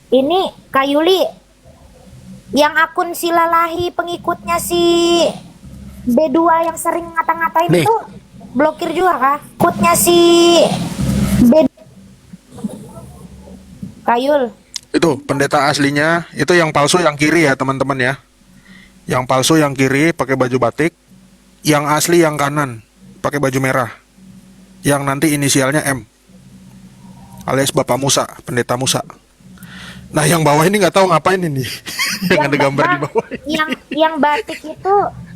Ini Kak Yuli, yang akun Silalahi pengikutnya si B2 yang sering ngata-ngatain Nih, itu blokir juga kah? Akunnya si B Kayul. itu pendeta aslinya, itu yang palsu yang kiri ya teman-teman ya. Yang palsu yang kiri pakai baju batik, yang asli yang kanan pakai baju merah. Yang nanti inisialnya M, alias Bapak Musa, pendeta Musa. Nah, yang bawah ini nggak tahu ngapain ini. Yang Yang ada gambar di bang, bawah ini.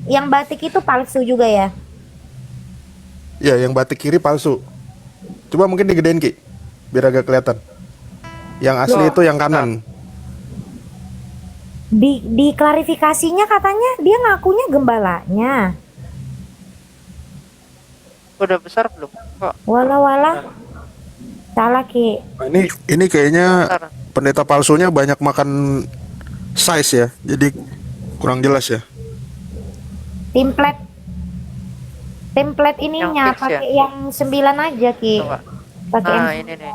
yang batik itu palsu juga ya. Ya, yang batik kiri palsu. Coba mungkin digedein Ki, biar agak kelihatan. Yang asli Loh, itu yang bentar. kanan. Di klarifikasinya katanya dia ngakunya gembalanya. Udah besar belum? Kok Wala wala bentar, salah Ki. Nah, ini kayaknya bentar. pendeta palsunya banyak makan size ya, jadi kurang jelas ya. Template template Yang ininya fix ya? pakai yang 9 aja Ki. Coba. Pakai Ah, M9. ini nih.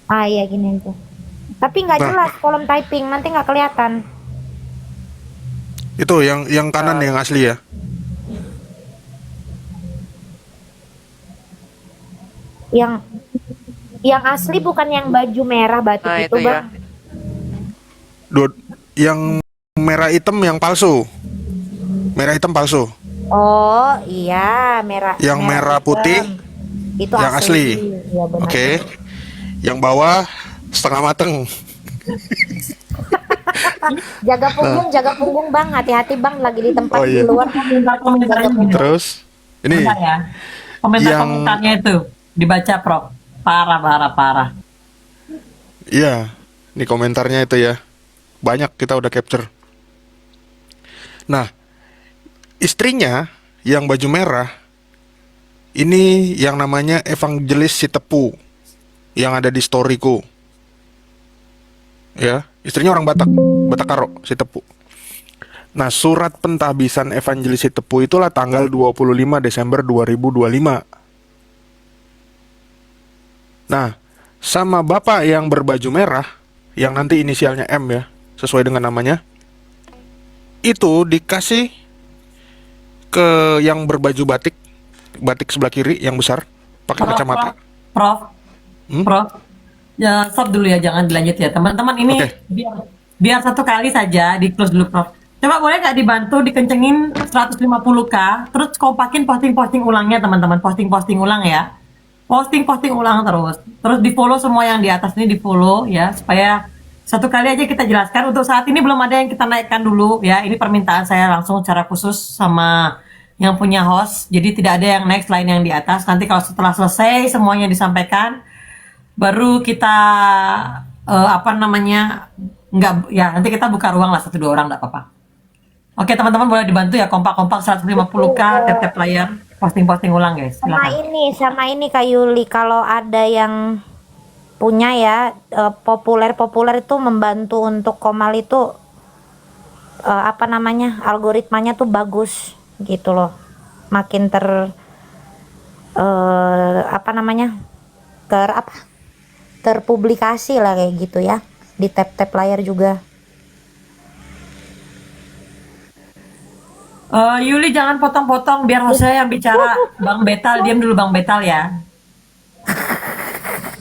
Ah iya gini tuh. Tapi nggak Nah, jelas kolom typing, nanti nggak kelihatan. itu yang kanan Bentar. yang asli ya. Yang asli bukan yang baju merah batik Nah, itu, itu ya. Bang. Yang merah hitam yang palsu. Merah hitam palsu. Oh, iya, merah Yang merah merah putih hitam. Itu yang asli. asli. Iya benar. Oke. Yang bawah setengah mateng. Jaga punggung, Bang. Hati-hati, Bang, lagi di tempat Oh di iya. luar. Komentar-komentarnya gitu. Terus ini Bentar ya. yang Komentar-komentarnya itu dibaca, Prof. Parah, parah, parah. iya, ini komentarnya itu ya. Banyak kita udah capture. Nah, istrinya yang baju merah ini yang namanya Evangelis Sitepu yang ada di storyku. Ya, istrinya orang Batak, Batak Karo, Sitepu. Nah, surat pentahbisan Evangelis Sitepu itulah tanggal 25 Desember 2025. Nah, sama bapak yang berbaju merah, yang nanti inisialnya M ya, sesuai dengan namanya, itu dikasih ke yang berbaju batik, batik sebelah kiri yang besar, pakai Prof, kacamata. Prof, Prof, Hmm? Prof. Ya, stop dulu ya, jangan dilanjut ya. Teman-teman ini Oke. biar satu kali saja di close dulu, Prof. Coba boleh nggak dibantu dikencengin 150K, terus kompakin posting-posting ulangnya, teman-teman. Posting-posting ulang ya. Posting-posting ulang terus. Terus di-follow semua yang di atas ini di-follow ya, supaya satu kali aja kita jelaskan. Untuk saat ini belum ada yang kita naikkan dulu ya. Ini permintaan saya langsung secara khusus sama yang punya host. Jadi tidak ada yang naik selain yang di atas. Nanti kalau setelah selesai semuanya disampaikan, baru kita apa namanya, nggak ya, nanti kita buka ruang lah 1-2 orang, nggak apa-apa. Oke teman-teman, boleh dibantu ya, kompak-kompak 150K, tap-tap layar, posting-posting ulang guys, silakan. Sama ini Kak Yuli, kalau ada yang punya ya populer-populer itu membantu untuk Komal itu apa namanya? Algoritmanya tuh bagus gitu loh. Makin apa namanya? Terpublikasi lah kayak gitu ya. Di tap-tap layar juga. Yuli jangan potong-potong, biar saya yang bicara. Bang Betal, diam dulu Bang Betal ya.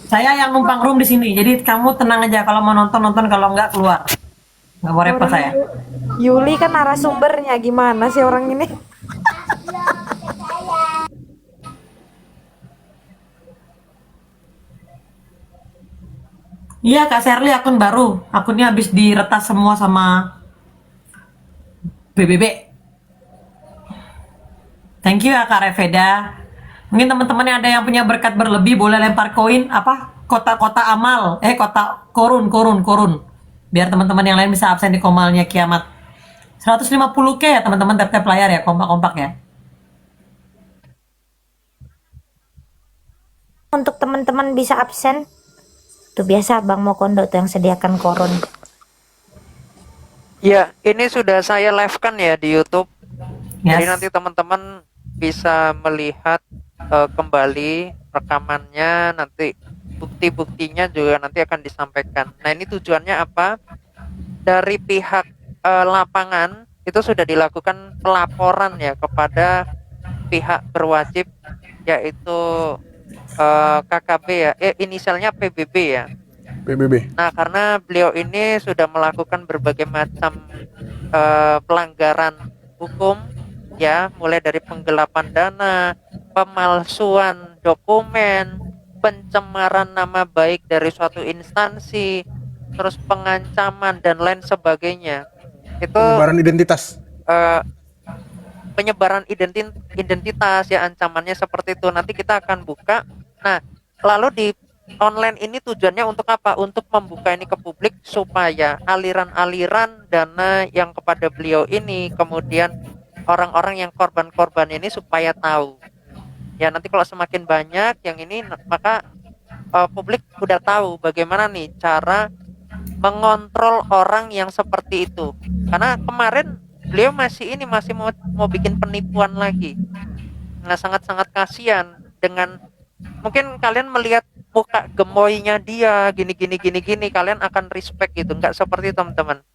Saya yang numpang room di sini, jadi kamu tenang aja, kalau mau nonton nonton, kalau nggak keluar. Nggak mau repot saya. Yuli kan narasumbernya, gimana sih orang ini? Iya Kak Sherly, akun baru. Akunnya habis diretas semua sama BBB. Thank you ya Kak Reveda. Mungkin teman-teman yang ada yang punya berkat berlebih boleh lempar koin apa? Kota-kota amal, kota korun. Biar teman-teman yang lain bisa absen di komalnya kiamat. 150K ya teman-teman, tap-tap layar ya, kompak-kompak ya. Untuk teman-teman bisa absen. Tuh biasa Bang Mokondo tuh yang sediakan koron. Ya, ini sudah saya live-kan ya di YouTube. Jadi Yes. nanti teman-teman bisa melihat kembali rekamannya nanti bukti-buktinya juga nanti akan disampaikan. Nah, ini tujuannya apa? Dari pihak lapangan itu sudah dilakukan pelaporan ya kepada pihak berwajib, yaitu KKB ya, inisialnya PBB ya. PBB. Nah, karena beliau ini sudah melakukan berbagai macam pelanggaran hukum ya, mulai dari penggelapan dana, pemalsuan dokumen, pencemaran nama baik dari suatu instansi, terus pengancaman dan lain sebagainya. Itu Penyebaran identitas. eh, penyebaran identitas ya, ancamannya seperti itu. Nanti kita akan buka. Nah, lalu di online ini tujuannya untuk apa? Untuk membuka ini ke publik supaya aliran-aliran dana yang kepada beliau ini, kemudian orang-orang yang korban-korban ini supaya tahu. Ya, nanti kalau semakin banyak yang ini, maka publik udah tahu bagaimana nih cara mengontrol orang yang seperti itu. Karena kemarin beliau masih mau bikin penipuan lagi. Nah, sangat-sangat kasihan dengan, mungkin kalian melihat muka gemoynya dia gini gini, kalian akan respect gitu, nggak seperti teman-teman.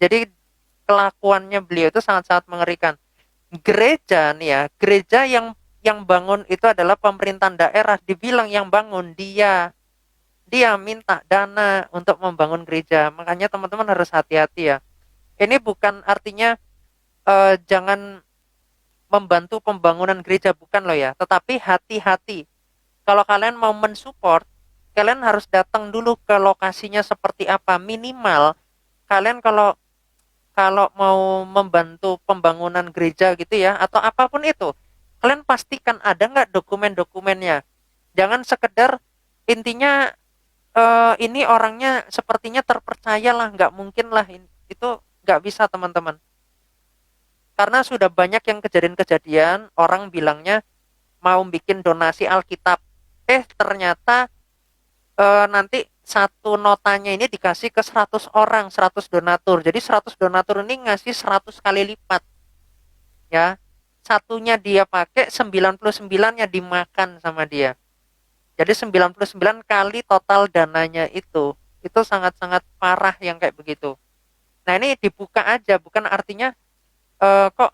Jadi kelakuannya beliau itu sangat-sangat mengerikan. Gereja nih ya, gereja yang bangun itu adalah pemerintahan daerah, dibilang yang bangun dia minta dana untuk membangun gereja. Makanya teman-teman harus hati-hati ya. Ini bukan artinya jangan membantu pembangunan gereja, bukan loh ya. Tetapi hati-hati. Kalau kalian mau mensupport, kalian harus datang dulu ke lokasinya seperti apa. Minimal kalian kalau mau membantu pembangunan gereja gitu ya, atau apapun itu, kalian pastikan ada nggak dokumen-dokumennya. Jangan sekedar intinya ini orangnya sepertinya terpercaya lah, nggak mungkin lah, itu nggak bisa teman-teman. Karena sudah banyak yang kejadian-kejadian orang bilangnya mau bikin donasi Alkitab, ternyata nanti satu notanya ini dikasih ke 100 orang, 100 donatur. Jadi 100 donatur ini ngasih 100 kali lipat. Ya. Satunya dia pakai, 99-nya dimakan sama dia. Jadi 99 kali total dananya itu sangat-sangat parah yang kayak begitu. Nah, ini dibuka aja, bukan artinya kok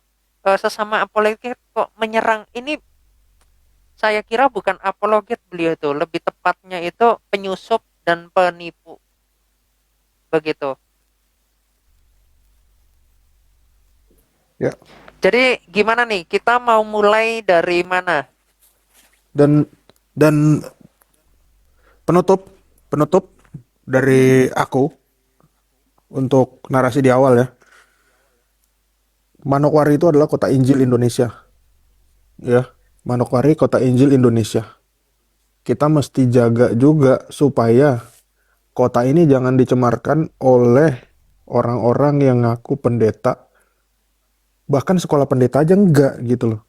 sesama apologet kok menyerang. Ini saya kira bukan apologet beliau itu, lebih tepatnya itu penyusup dan penipu. Begitu. Ya. Jadi gimana nih? Kita mau mulai dari mana? Dan penutup dari aku untuk narasi di awal ya. Manokwari itu adalah kota Injil Indonesia. Ya, Manokwari kota Injil Indonesia. Kita mesti jaga juga supaya kota ini jangan dicemarkan oleh orang-orang yang ngaku pendeta. Bahkan sekolah pendeta aja enggak gitu loh.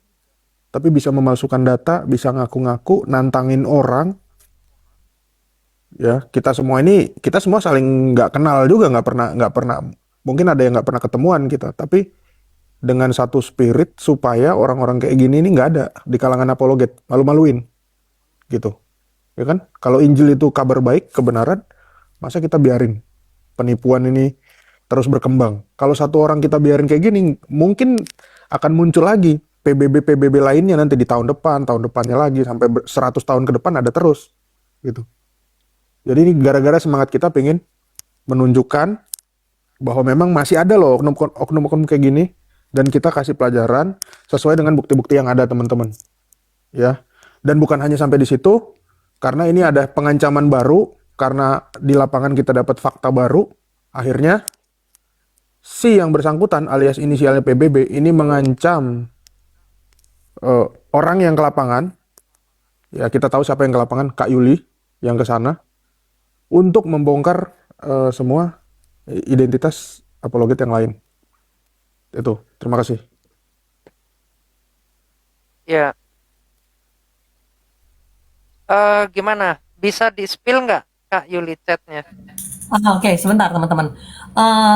Tapi bisa memalsukan data, bisa ngaku-ngaku, nantangin orang. Ya, kita semua saling nggak kenal juga, nggak pernah, mungkin ada yang nggak pernah ketemuan kita, tapi dengan satu spirit supaya orang-orang kayak gini ini nggak ada di kalangan apologet, malu-maluin, gitu, ya kan? Kalau Injil itu kabar baik, kebenaran, masa kita biarin penipuan ini terus berkembang? Kalau satu orang kita biarin kayak gini, mungkin akan muncul lagi PBB lainnya nanti di tahun depannya lagi, sampai 100 tahun ke depan ada terus, gitu. Jadi ini gara-gara semangat kita pengen menunjukkan bahwa memang masih ada loh oknum-oknum kayak gini, dan kita kasih pelajaran sesuai dengan bukti-bukti yang ada teman-teman. Ya. Dan bukan hanya sampai di situ, karena ini ada pengancaman baru, karena di lapangan kita dapat fakta baru, akhirnya si yang bersangkutan alias inisialnya PBB ini mengancam orang yang ke lapangan. Ya, kita tahu siapa yang ke lapangan, Kak Yuli yang ke sana, untuk membongkar semua identitas apologet yang lain. Itu, terima kasih. Ya. Gimana? Bisa di-spill nggak, Kak Yuli, chatnya? Oke, sebentar teman-teman.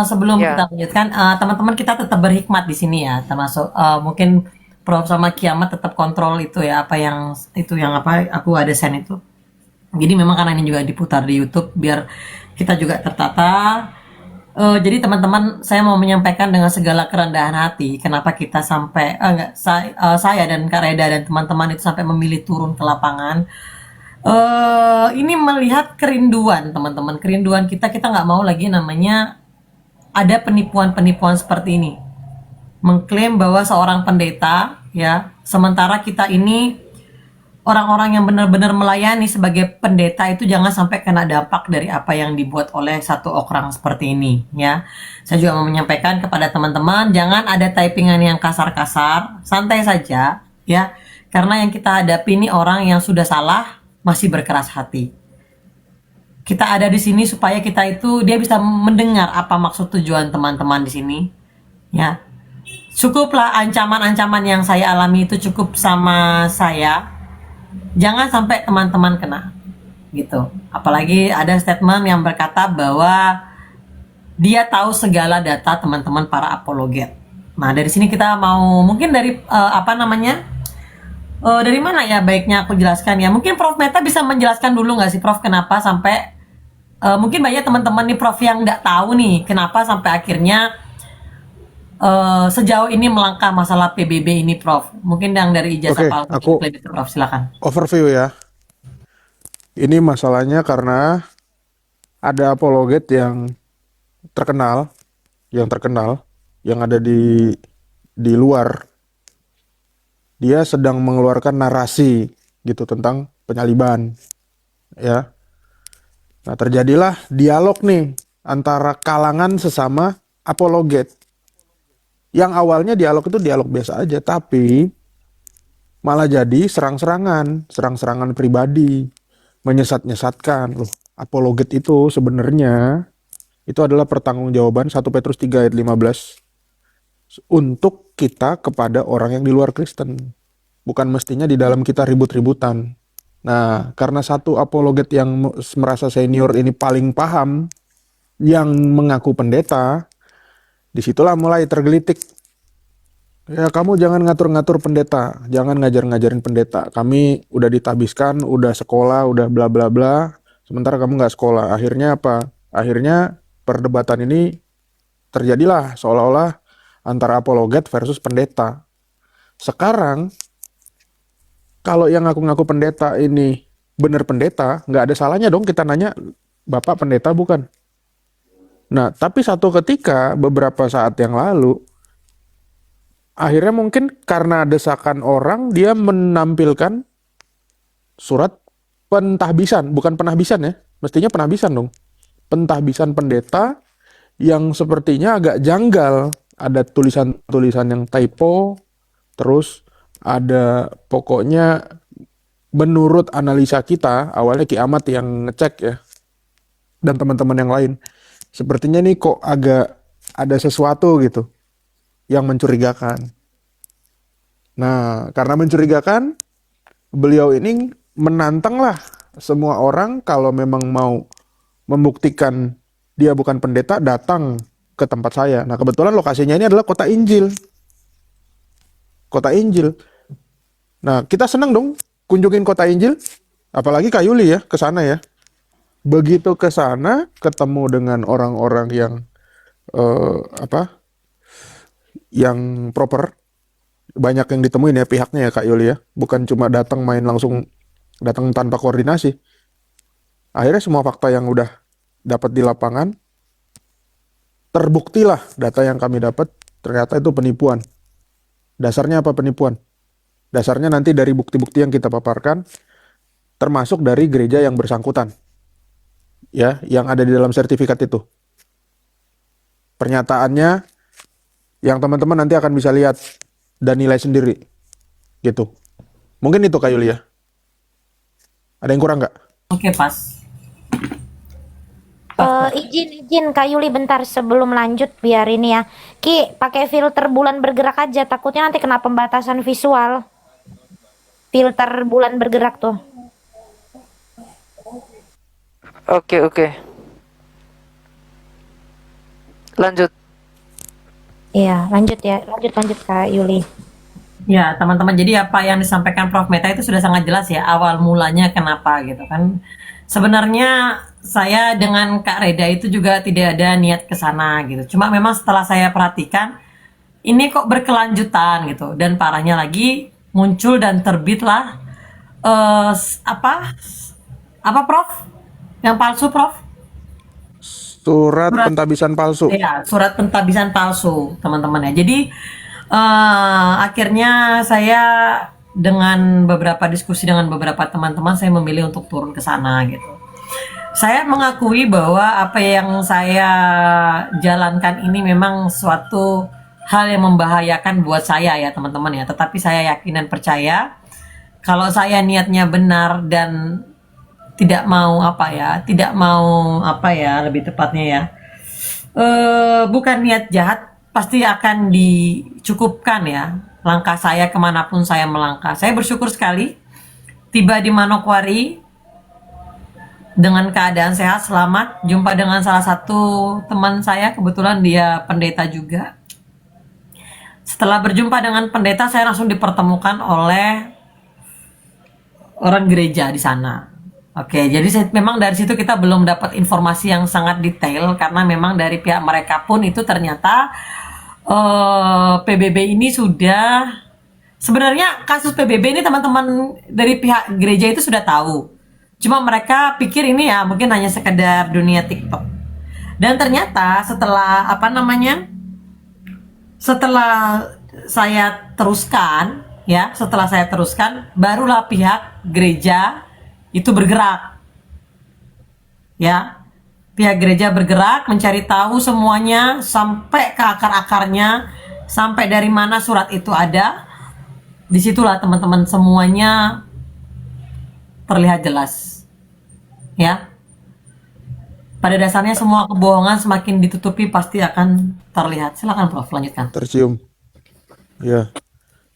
Sebelum Ya. kita lanjutkan, teman-teman kita tetap berhikmat di sini ya, termasuk mungkin Prof sama Kiamat tetap kontrol itu ya, apa yang apa aku ada send itu. Jadi memang karena ini juga diputar di YouTube biar kita juga tertata. Jadi teman-teman, saya mau menyampaikan dengan segala kerendahan hati, kenapa kita sampai saya dan Kak Reda dan teman-teman itu sampai memilih turun ke lapangan. Ini melihat kerinduan teman-teman, kerinduan kita nggak mau lagi namanya ada penipuan-penipuan seperti ini. Mengklaim bahwa seorang pendeta, ya, sementara kita ini orang-orang yang benar-benar melayani sebagai pendeta itu jangan sampai kena dampak dari apa yang dibuat oleh satu orang seperti ini, ya. Saya juga mau menyampaikan kepada teman-teman, jangan ada typingan yang kasar-kasar, santai saja, ya. Karena yang kita hadapi ini orang yang sudah salah, masih berkeras hati. Kita ada di sini supaya kita itu dia bisa mendengar apa maksud tujuan teman-teman di sini, ya. Cukuplah ancaman-ancaman yang saya alami itu cukup sama saya. Jangan sampai teman-teman kena gitu. Apalagi ada statement yang berkata bahwa dia tahu segala data teman-teman para apologet. Nah, dari sini kita mau mungkin dari dari mana ya baiknya aku jelaskan ya. Mungkin Prof Meta bisa menjelaskan dulu nggak sih Prof kenapa sampai mungkin banyak teman-teman nih Prof yang nggak tahu nih kenapa sampai akhirnya sejauh ini melangkah masalah PBB ini Prof. Mungkin yang dari ijazah Oke, palsu aku itu Prof, silakan. overview ya. Ini masalahnya karena ada apologet terkenal, yang terkenal, yang ada di luar. Dia sedang mengeluarkan narasi gitu tentang penyaliban, ya. Nah, terjadilah dialog nih antara kalangan sesama apologet. Yang awalnya dialog itu dialog biasa aja, tapi malah jadi serang-serangan pribadi, menyesat-nyesatkan. Loh, apologet itu sebenarnya itu adalah pertanggungjawaban 1 Petrus 3 ayat 15 untuk kita kepada orang yang di luar Kristen. Bukan mestinya di dalam kita ribut-ributan. Nah, karena satu apologet yang merasa senior ini paling paham, yang mengaku pendeta, disitulah mulai tergelitik. Ya, kamu jangan ngatur-ngatur pendeta, jangan ngajar-ngajarin pendeta. Kami udah ditabiskan, udah sekolah, udah bla bla bla. Sementara kamu nggak sekolah. Akhirnya apa? Akhirnya perdebatan ini terjadilah seolah-olah antara apologet versus pendeta. Sekarang kalau yang ngaku-ngaku pendeta ini bener pendeta, nggak ada salahnya dong kita nanya, Bapak pendeta bukan? Nah, tapi satu ketika beberapa saat yang lalu, akhirnya mungkin karena desakan orang, dia menampilkan surat pentahbisan, bukan penahbisan ya, mestinya penahbisan dong. Pentahbisan pendeta yang sepertinya agak janggal, ada tulisan-tulisan yang typo, terus ada pokoknya menurut analisa kita, awalnya Ki Ahmad yang ngecek ya, dan teman-teman yang lain. Sepertinya nih kok agak ada sesuatu gitu yang mencurigakan. Nah, karena mencurigakan, beliau ini menantanglah semua orang kalau memang mau membuktikan dia bukan pendeta, datang ke tempat saya. Nah, kebetulan lokasinya ini adalah kota Injil. Kota Injil. Nah, kita senang dong kunjungin kota Injil, apalagi Kak Yuli ya, ke sana ya. Begitu ke sana, ketemu dengan orang-orang yang yang proper, banyak yang ditemuin ya pihaknya ya Kak Yuli ya, bukan cuma datang main langsung, datang tanpa koordinasi. Akhirnya semua fakta yang udah dapat di lapangan terbuktilah, data yang kami dapat ternyata itu penipuan. Dasarnya apa penipuan? Dasarnya nanti dari bukti-bukti yang kita paparkan, termasuk dari gereja yang bersangkutan, ya, yang ada di dalam sertifikat itu. Pernyataannya yang teman-teman nanti akan bisa lihat dan nilai sendiri, gitu. Mungkin itu Kak Yulia. Ada yang kurang nggak? Oke, pas. Izin Kak Yuli bentar sebelum lanjut biar ini ya. Ki, pakai filter bulan bergerak aja, takutnya nanti kena pembatasan visual. Filter bulan bergerak tuh. Oke. Lanjut. Iya, lanjut ya. Lanjut Kak Yuli. Ya, teman-teman, jadi apa yang disampaikan Prof. Meta itu sudah sangat jelas ya, awal mulanya kenapa gitu kan. Sebenarnya saya dengan Kak Reda itu juga tidak ada niat ke sana gitu. Cuma memang setelah saya perhatikan, ini kok berkelanjutan gitu. Dan parahnya lagi, muncul dan terbitlah apa Prof? Yang palsu Prof? Surat Surat pentabisan palsu. Ya, surat pentabisan palsu, teman-teman ya. Jadi akhirnya saya dengan beberapa diskusi dengan beberapa teman-teman, saya memilih untuk turun ke sana gitu. Saya mengakui bahwa apa yang saya jalankan ini memang suatu hal yang membahayakan buat saya ya teman-teman ya. Tetapi saya yakin dan percaya kalau saya niatnya benar dan tidak mau apa ya, lebih tepatnya ya, bukan niat jahat, pasti akan dicukupkan ya langkah saya kemanapun saya melangkah. Saya bersyukur sekali tiba di Manokwari dengan keadaan sehat, selamat, jumpa dengan salah satu teman saya, kebetulan dia pendeta juga. Setelah berjumpa dengan pendeta, saya langsung dipertemukan oleh orang gereja di sana. Oke, jadi memang dari situ kita belum dapat informasi yang sangat detail karena memang dari pihak mereka pun itu ternyata PBB ini sudah, sebenarnya kasus PBB ini teman-teman dari pihak gereja itu sudah tahu. Cuma mereka pikir ini ya mungkin hanya sekedar dunia TikTok. Dan ternyata setelah saya teruskan barulah pihak gereja itu bergerak. Ya. Pihak gereja bergerak mencari tahu semuanya sampai ke akar-akarnya, sampai dari mana surat itu ada. Disitulah teman-teman semuanya terlihat jelas. Ya. Pada dasarnya semua kebohongan semakin ditutupi pasti akan terlihat. Silakan Prof, lanjutkan. Tercium. Ya.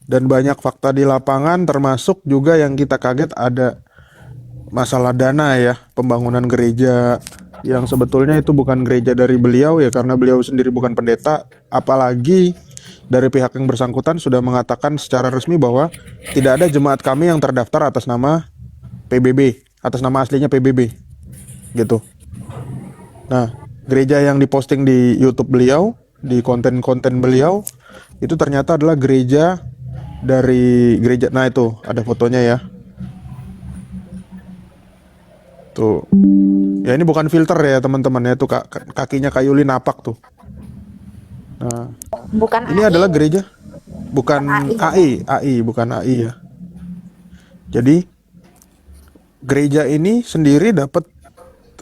Dan banyak fakta di lapangan, termasuk juga yang kita kaget ada masalah dana ya, pembangunan gereja yang sebetulnya itu bukan gereja dari beliau ya, karena beliau sendiri bukan pendeta. Apalagi dari pihak yang bersangkutan sudah mengatakan secara resmi bahwa tidak ada jemaat kami yang terdaftar atas nama PBB, atas nama aslinya PBB gitu. Nah, gereja yang diposting di YouTube beliau, di konten-konten beliau, itu ternyata adalah gereja dari gereja. Nah itu ada fotonya ya. Tuh. Ya ini bukan filter ya teman-teman ya, tuh kakinya Kayuli napak tuh. Nah, Bukan ini AI. adalah gereja, bukan AI, bukan AI ya. Jadi gereja ini sendiri dapat,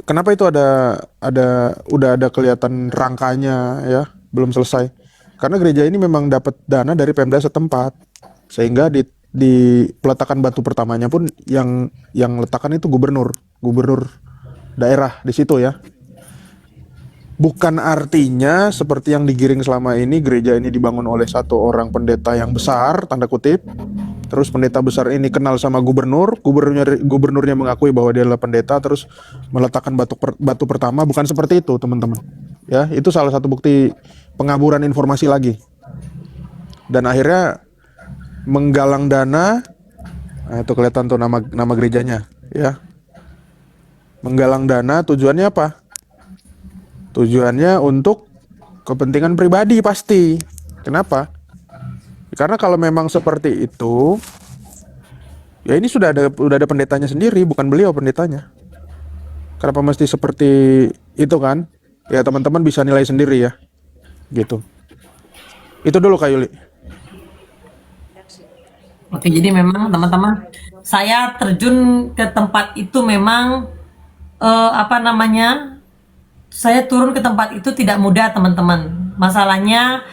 kenapa itu udah ada kelihatan rangkanya ya, belum selesai. Karena gereja ini memang dapat dana dari Pemda setempat, sehingga di peletakan batu pertamanya pun yang letakkan itu gubernur daerah di situ ya. Bukan artinya seperti yang digiring selama ini, gereja ini dibangun oleh satu orang pendeta yang besar, tanda kutip. Terus pendeta besar ini kenal sama gubernurnya mengakui bahwa dia adalah pendeta, terus meletakkan batu pertama. Bukan seperti itu, teman-teman. Ya, itu salah satu bukti pengaburan informasi lagi. Dan akhirnya menggalang dana. Nah, itu kelihatan tuh nama gerejanya, ya. Menggalang dana tujuannya apa? Tujuannya untuk kepentingan pribadi pasti. Kenapa? Karena kalau memang seperti itu, ya ini udah ada pendetanya sendiri, bukan beliau pendetanya. Kenapa mesti seperti itu kan? Ya teman-teman bisa nilai sendiri ya. Gitu. Itu dulu Kak Yuli. Oke, jadi memang teman-teman, saya terjun ke tempat itu memang saya turun ke tempat itu tidak mudah teman-teman. Masalahnya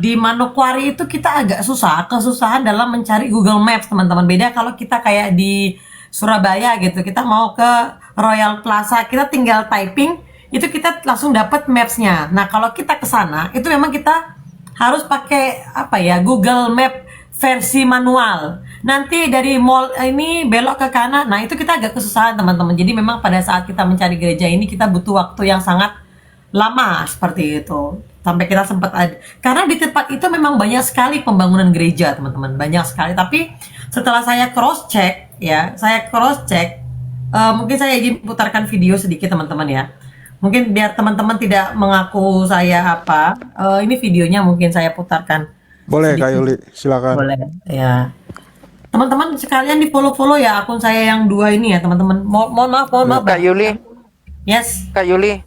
di Manokwari itu kita agak kesusahan dalam mencari Google Maps teman-teman. Beda kalau kita kayak di Surabaya gitu, kita mau ke Royal Plaza, kita tinggal typing, itu kita langsung dapat maps-nya. Nah kalau kita ke sana, itu memang kita harus pakai Google Map versi manual. Nanti dari mall ini belok ke kanan. Nah, itu kita agak kesusahan, teman-teman. Jadi memang pada saat kita mencari gereja ini kita butuh waktu yang sangat lama seperti itu. Sampai kita sempat ada, karena di tempat itu memang banyak sekali pembangunan gereja, teman-teman, banyak sekali. Tapi setelah saya cross check, ya, mungkin saya izin putarkan video sedikit, teman-teman ya. Mungkin biar teman-teman tidak mengaku saya apa, ini videonya mungkin saya putarkan. Boleh Kak Sedikit. Yuli, silakan. Boleh, ya. Teman-teman sekalian di follow-follow ya akun saya yang dua ini ya, teman-teman. Mohon maaf, Kak Bang. Yuli, Yes. Kak Yuli,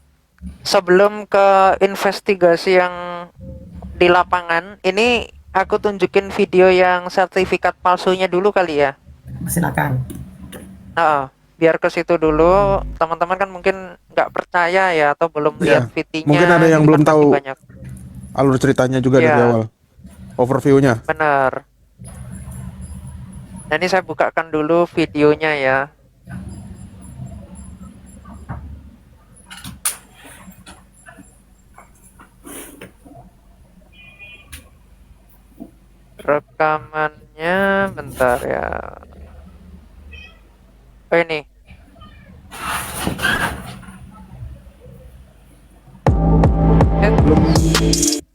sebelum ke investigasi yang di lapangan, ini aku tunjukin video yang sertifikat palsunya dulu kali ya. Silakan. Biar ke situ dulu. Teman-teman kan mungkin nggak percaya ya atau belum Iya. lihat VT-nya. Mungkin ada yang jadi belum kan masih tahu banyak. alur ceritanya juga dari Iya. awal. Overview-nya. Benar. Nah, ini saya bukakan dulu videonya ya. Rekamannya bentar ya. Oh ini. Belum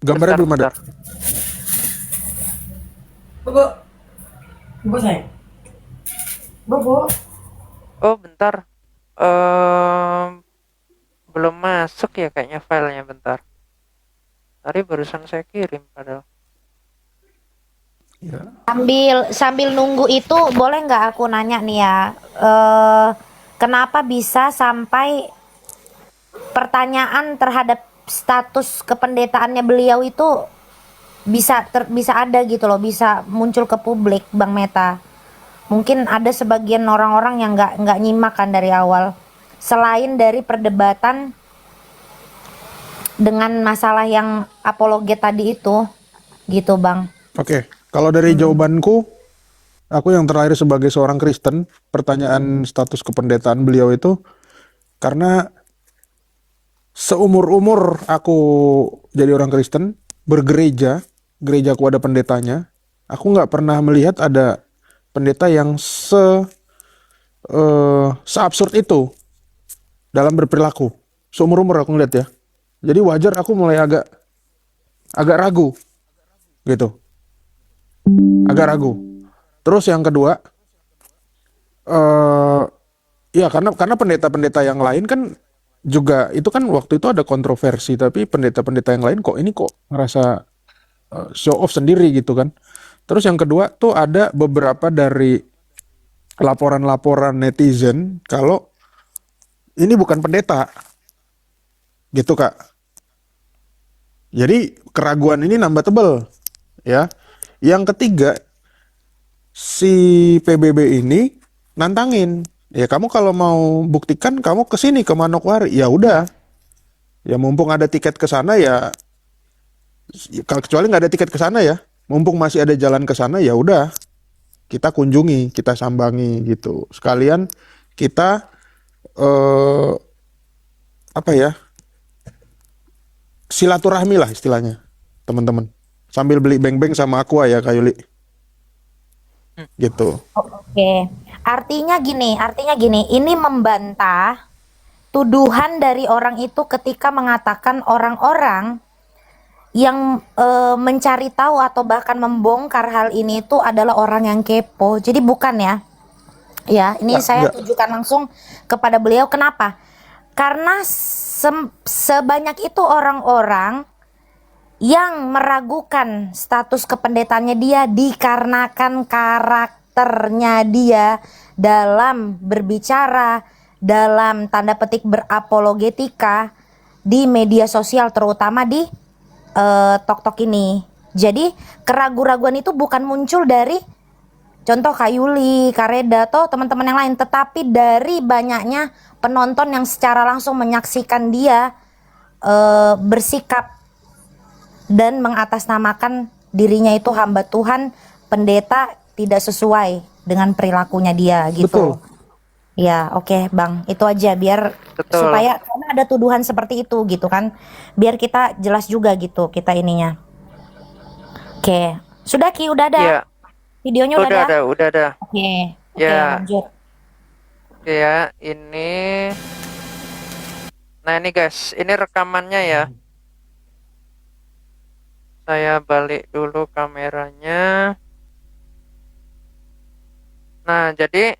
gambarnya belum ada. Bentar. Bobo. Bobo saya. Bobo. Oh bentar. Belum masuk ya kayaknya filenya, bentar. Tadi barusan saya kirim padahal. Ya. Sambil nunggu itu boleh nggak aku nanya nih ya, kenapa bisa sampai pertanyaan terhadap status kependetaannya beliau itu bisa ada gitu loh, bisa muncul ke publik, Bang Meta. Mungkin ada sebagian orang-orang yang nggak nyimak kan dari awal, selain dari perdebatan dengan masalah yang apologet tadi itu, gitu Bang. Oke, kalau dari jawabanku, aku yang terlahir sebagai seorang Kristen, pertanyaan status kependetaan beliau itu karena seumur-umur aku jadi orang Kristen, bergereja, gerejaku ada pendetanya, aku nggak pernah melihat ada pendeta yang seabsurd itu dalam berperilaku. Seumur-umur aku ngeliat ya. Jadi wajar aku mulai agak ragu gitu. Agak ragu. Terus yang kedua, ya karena pendeta-pendeta yang lain kan juga itu kan waktu itu ada kontroversi, tapi pendeta-pendeta yang lain kok ngerasa show off sendiri gitu kan. Terus yang kedua tuh ada beberapa dari laporan-laporan netizen kalau ini bukan pendeta, gitu Kak. Jadi keraguan ini nambah tebel, ya. Yang ketiga, si PBB ini nantangin, ya kamu kalau mau buktikan kamu kesini ke Manokwari, ya udah, ya mumpung ada tiket ke sana ya, kecuali nggak ada tiket ke sana ya, mumpung masih ada jalan ke sana ya udah, kita kunjungi, kita sambangi gitu, sekalian kita apa ya, silaturahmi lah istilahnya, teman-teman, sambil beli beng-beng sama Aqua ya Kak Yuli. Gitu. Oke, artinya gini, ini membantah tuduhan dari orang itu ketika mengatakan orang-orang yang mencari tahu atau bahkan membongkar hal ini itu adalah orang yang kepo. Jadi bukan ya. Ya, ini saya tujukan langsung kepada beliau. Kenapa? Karena sebanyak itu orang-orang yang meragukan status kependetaannya dia dikarenakan karakternya dia dalam berbicara, dalam tanda petik berapologetika di media sosial, terutama di TokTok ini. Jadi keraguan-raguan itu bukan muncul dari contoh Kak Yuli, Kak Reda, atau teman-teman yang lain, tetapi dari banyaknya penonton yang secara langsung menyaksikan dia bersikap dan mengatasnamakan dirinya itu hamba Tuhan, pendeta, tidak sesuai dengan perilakunya dia gitu. Betul. Ya, oke, Bang. Itu aja biar Betul. supaya karena ada tuduhan seperti itu gitu kan. Biar kita jelas juga gitu kita ininya. Oke. Sudah Ki, udah ada. Iya, Videonya udah ada. udah ada. Oke. Oke, Ya. lanjut. Oke ya, ini. Nah ini guys, ini rekamannya ya. Saya balik dulu kameranya. Nah, jadi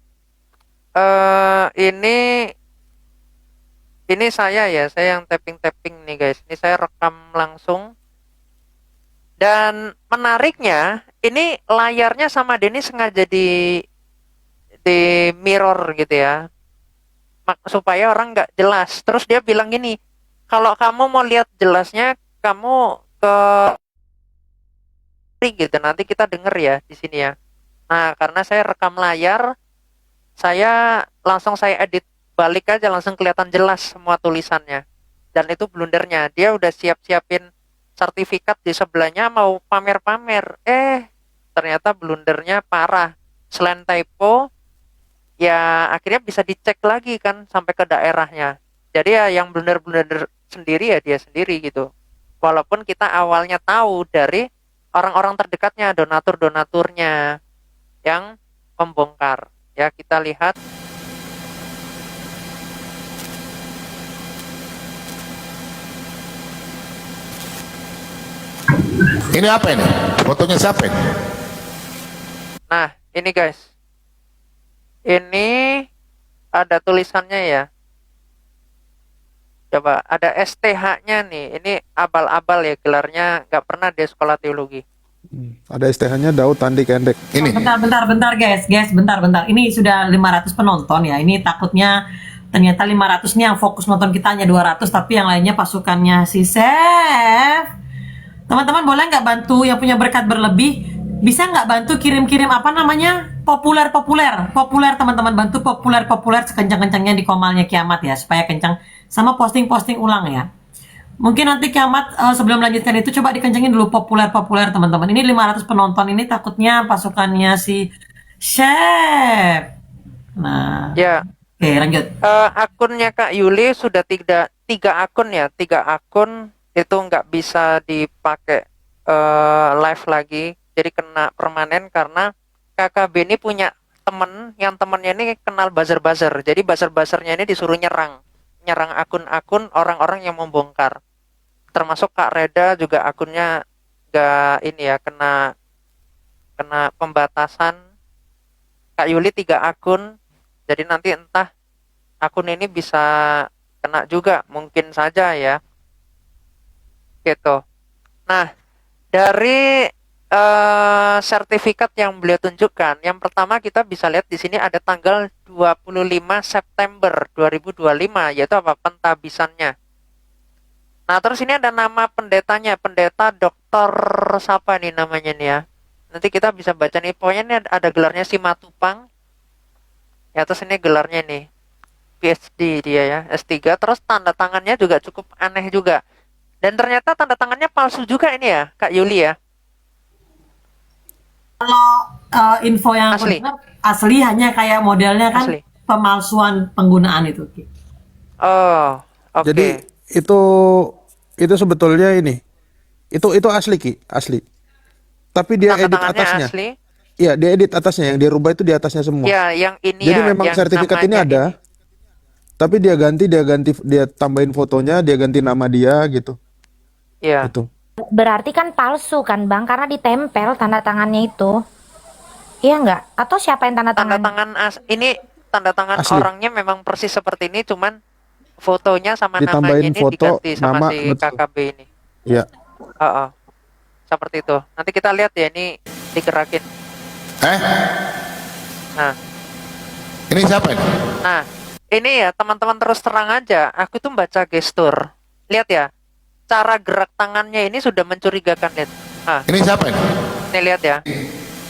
ini saya ya, saya yang tapping-tapping nih guys. Ini saya rekam langsung. Dan menariknya, ini layarnya sama Denny sengaja di mirror gitu ya. Supaya orang nggak jelas. Terus dia bilang gini, kalau kamu mau lihat jelasnya, kamu ke gitu. Nanti kita denger ya di sini ya. Nah, karena saya rekam layar, saya edit balik aja, langsung kelihatan jelas semua tulisannya. Dan itu blundernya. Dia udah siap-siapin sertifikat di sebelahnya mau pamer-pamer. Ternyata blundernya parah. Selain typo, ya akhirnya bisa dicek lagi kan sampai ke daerahnya. Jadi ya yang blunder-blunder sendiri ya dia sendiri gitu. Walaupun kita awalnya tahu dari orang-orang terdekatnya, donatur-donaturnya yang membongkar. Ya, kita lihat. Ini apa ini? Fotonya siapa ini? Nah, ini guys. Ini ada tulisannya ya. Coba, ada STH-nya nih. Ini abal-abal ya gelarnya, nggak pernah dia sekolah teologi. Ada STH-nya Daud Tandi Kendek. Ini. Bentar guys, bentar. Ini sudah 500 penonton ya. Ini takutnya ternyata 500 nih yang fokus nonton kita hanya 200, tapi yang lainnya pasukannya si Chef. Teman-teman boleh nggak bantu yang punya berkat berlebih? Bisa nggak bantu kirim-kirim apa namanya? Populer teman-teman, bantu populer sekencang-kencangnya di komalnya Kiamat ya, supaya kencang, sama posting ulang ya. Mungkin nanti Kiamat sebelum melanjutkan itu coba dikencengin dulu populer teman-teman. Ini 500 penonton, ini takutnya pasukannya si Chef. Nah, Ya, oke lanjut. akunnya Kak Yuli sudah tiga akun ya, 3 akun itu nggak bisa dipakai live lagi, jadi kena permanen karena KKB ini punya temen yang temennya ini kenal buzzer, jadi buzzer-buzzernya ini disuruh nyerang akun-akun orang-orang yang membongkar, termasuk Kak Reda juga akunnya nggak ini ya, kena pembatasan. Kak Yuli 3 akun, jadi nanti entah akun ini bisa kena juga, mungkin saja ya. Gitu. Nah, dari sertifikat yang beliau tunjukkan, yang pertama kita bisa lihat di sini ada tanggal 25 September 2025, yaitu apa? Pentabisannya. Nah, terus ini ada nama pendetanya, pendeta Dr. siapa nih namanya nih ya. Nanti kita bisa baca nih, pokoknya ini ada gelarnya Simatupang. Ya, terus ini gelarnya nih, PhD dia ya, S3, terus tanda tangannya juga cukup aneh juga. Dan ternyata tanda tangannya palsu juga ini ya, Kak Yuli ya. Info yang Asli. asli hanya kayak modelnya kan Asli. pemalsuan penggunaan itu. Oh, oke. Jadi itu sebetulnya ini. Itu asli Ki, asli. Tapi dia Tanda edit tangannya atasnya. asli. Iya, dia edit atasnya, yang dia rubah itu di atasnya semua. Ya, yang ini Jadi ya. memang yang sertifikat ini namanya ada. Tapi dia tambahin fotonya, dia ganti nama dia gitu. Ya. Itu. Berarti kan palsu kan Bang, karena ditempel tanda tangannya itu. Iya nggak? Atau siapa yang tanda Tanda tangan? tangan ini tanda tangan Asli. orangnya memang persis seperti ini, cuman fotonya sama namanya Ditambahin ini foto, diganti sama nama, si betul. KKB ini. Iya. Seperti itu. Nanti kita lihat ya, ini digerakin. Nah, Ini siapa ini? Nah, ini ya teman-teman terus terang aja, aku tuh baca gestur. Lihat ya, cara gerak tangannya ini sudah mencurigakan, lihat. Ini siapa ini? Nih lihat ya.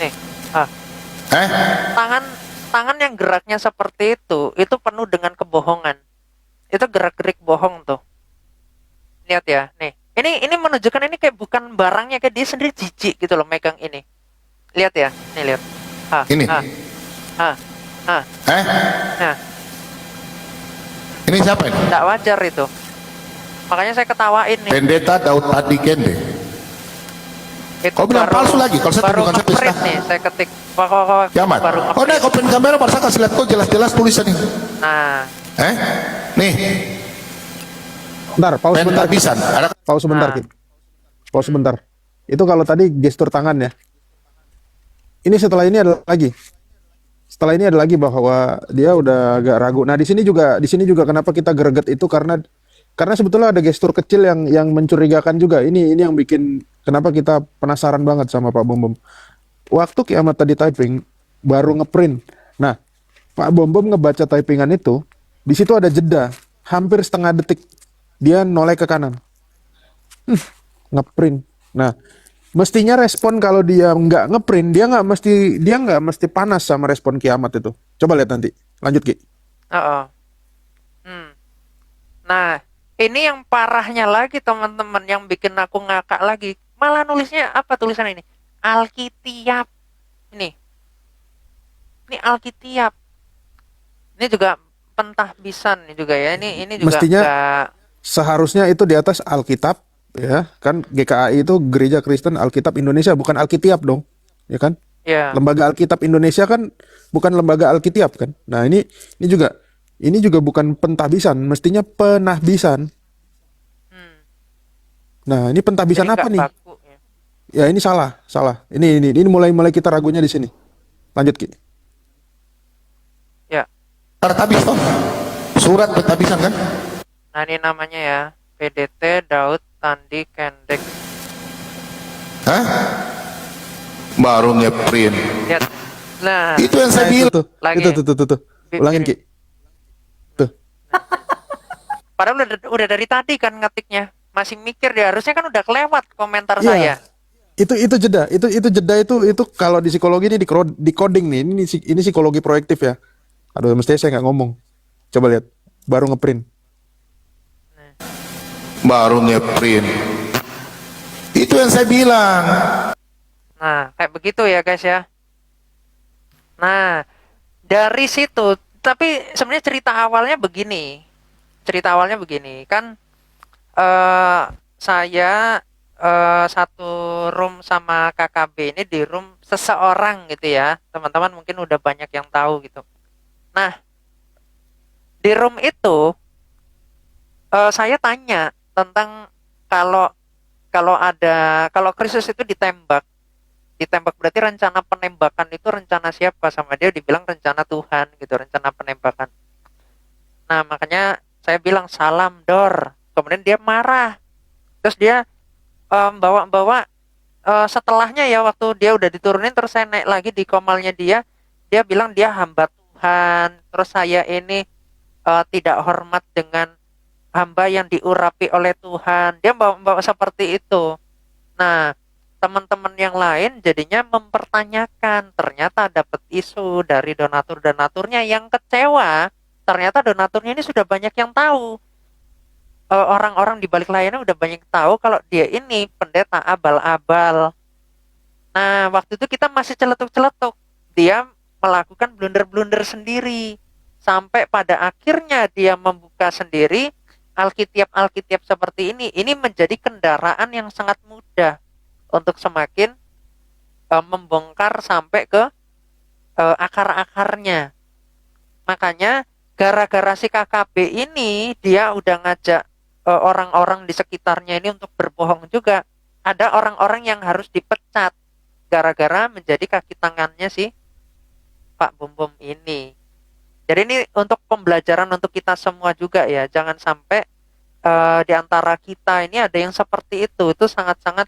Nih, tangan yang geraknya seperti itu penuh dengan kebohongan. Itu gerak-gerik bohong tuh. Lihat ya, nih. Ini menunjukkan ini kayak bukan barangnya, kayak dia sendiri jijik gitu loh megang ini. Lihat ya, nih lihat. Ini. Nah, Ini siapa ini? tidak wajar itu. Makanya saya ketawain nih. Pendeta Daud Tadi Kende. Itu Kau bilang palsu lagi, kalau saya baru tunjukkan saya nge-print pisah. nih, saya ketik Kiamat. baru Oh, nge-print. naik open kamera, Pak, saya kasih lihat kau jelas-jelas tulisan ini. Nah, Nih, Bentar, pause sebentar. pentabisan. Ada Pause sebentar, Nah. Ki. Pause sebentar. Itu kalau tadi gestur tangan ya. Ini setelah ini ada lagi. Setelah ini ada lagi bahwa dia udah agak ragu. Nah, di sini juga kenapa kita greget itu karena sebetulnya ada gestur kecil yang mencurigakan juga. Ini yang bikin kenapa kita penasaran banget sama Pak Bom Bom. Waktu Kiamat tadi typing baru ngeprint. Nah, Pak Bom Bom ngebaca typingan itu, di situ ada jeda hampir setengah detik. Dia noleh ke kanan. Ngeprint. Nah, mestinya respon kalau dia nggak ngeprint, dia nggak mesti panas sama respon Kiamat itu. Coba lihat nanti. Lanjut Ki. Heeh. Hmm. Nah, ini yang parahnya lagi teman-teman yang bikin aku ngakak lagi. Malah nulisnya apa tulisan ini? Alkitiap. Ini Alkitiap. Ini juga pentahbisan juga ya. Ini juga Mestinya nggak. seharusnya itu di atas Alkitab, ya kan? GKAI itu Gereja Kristen Alkitab Indonesia, bukan Alkitiap dong, ya kan? Ya. Lembaga Alkitab Indonesia kan bukan lembaga Alkitiap kan? Nah, ini juga bukan pentahbisan, mestinya penahbisan. Hmm. Nah, ini pentahbisan Jadi apa nggak nih? baku ya. Ya, ini salah. Ini mulai kita ragunya di sini. Lanjut Ki. Ya. Tabis toh. Surat bertabisan kan? Nah, ini namanya ya. PDT Daud Tandi Kendek. Hah? Baru ngeprint. Lihat. Nah, Itu yang saya Nah, bilang. tuh. Lagi. Tuh. Ulangin Ki. Tuh. padahal udah dari tadi kan ngetiknya. Masih mikir dia, harusnya kan udah kelewat komentar Iya. saya. Itu jeda. Itu jeda itu kalau di psikologi ini di coding nih. Ini psikologi proaktif ya. Aduh, mestinya saya nggak ngomong. Coba lihat. Baru ngeprint. Baru ngeprint. Itu yang saya bilang. Nah, kayak begitu ya guys ya. Nah, dari situ, tapi sebenarnya cerita awalnya begini. Kan saya satu room sama KKB ini di room seseorang gitu ya. Teman-teman mungkin udah banyak yang tahu gitu. Nah, di room itu saya tanya tentang kalau kalau Kristus itu ditembak berarti rencana penembakan itu rencana siapa? Sama dia dibilang rencana Tuhan gitu, rencana penembakan. Nah, makanya saya bilang salam Dor. Kemudian dia marah. Terus dia bawa setelahnya ya, waktu dia udah diturunin terus saya naik lagi di komalnya dia bilang dia hamba Tuhan. Terus saya ini tidak hormat dengan hamba yang diurapi oleh Tuhan. Dia bawa seperti itu. Nah, teman-teman yang lain jadinya mempertanyakan, ternyata dapat isu dari donaturnya yang kecewa. Ternyata donaturnya ini sudah banyak yang tahu. Orang-orang di balik layarnya udah banyak tahu kalau dia ini pendeta abal-abal. Nah, waktu itu kita masih celetuk-celetuk. Dia melakukan blunder-blunder sendiri. Sampai pada akhirnya dia membuka sendiri Alkitab seperti ini. Ini menjadi kendaraan yang sangat mudah untuk semakin membongkar sampai ke akar-akarnya. Makanya gara-gara si KKB ini dia udah ngajak orang-orang di sekitarnya ini untuk berbohong juga. Ada orang-orang yang harus dipecat gara-gara menjadi kaki tangannya si Pak Bom Bom ini. Jadi ini untuk pembelajaran untuk kita semua juga ya. Jangan sampai di antara kita ini ada yang seperti itu. Itu sangat-sangat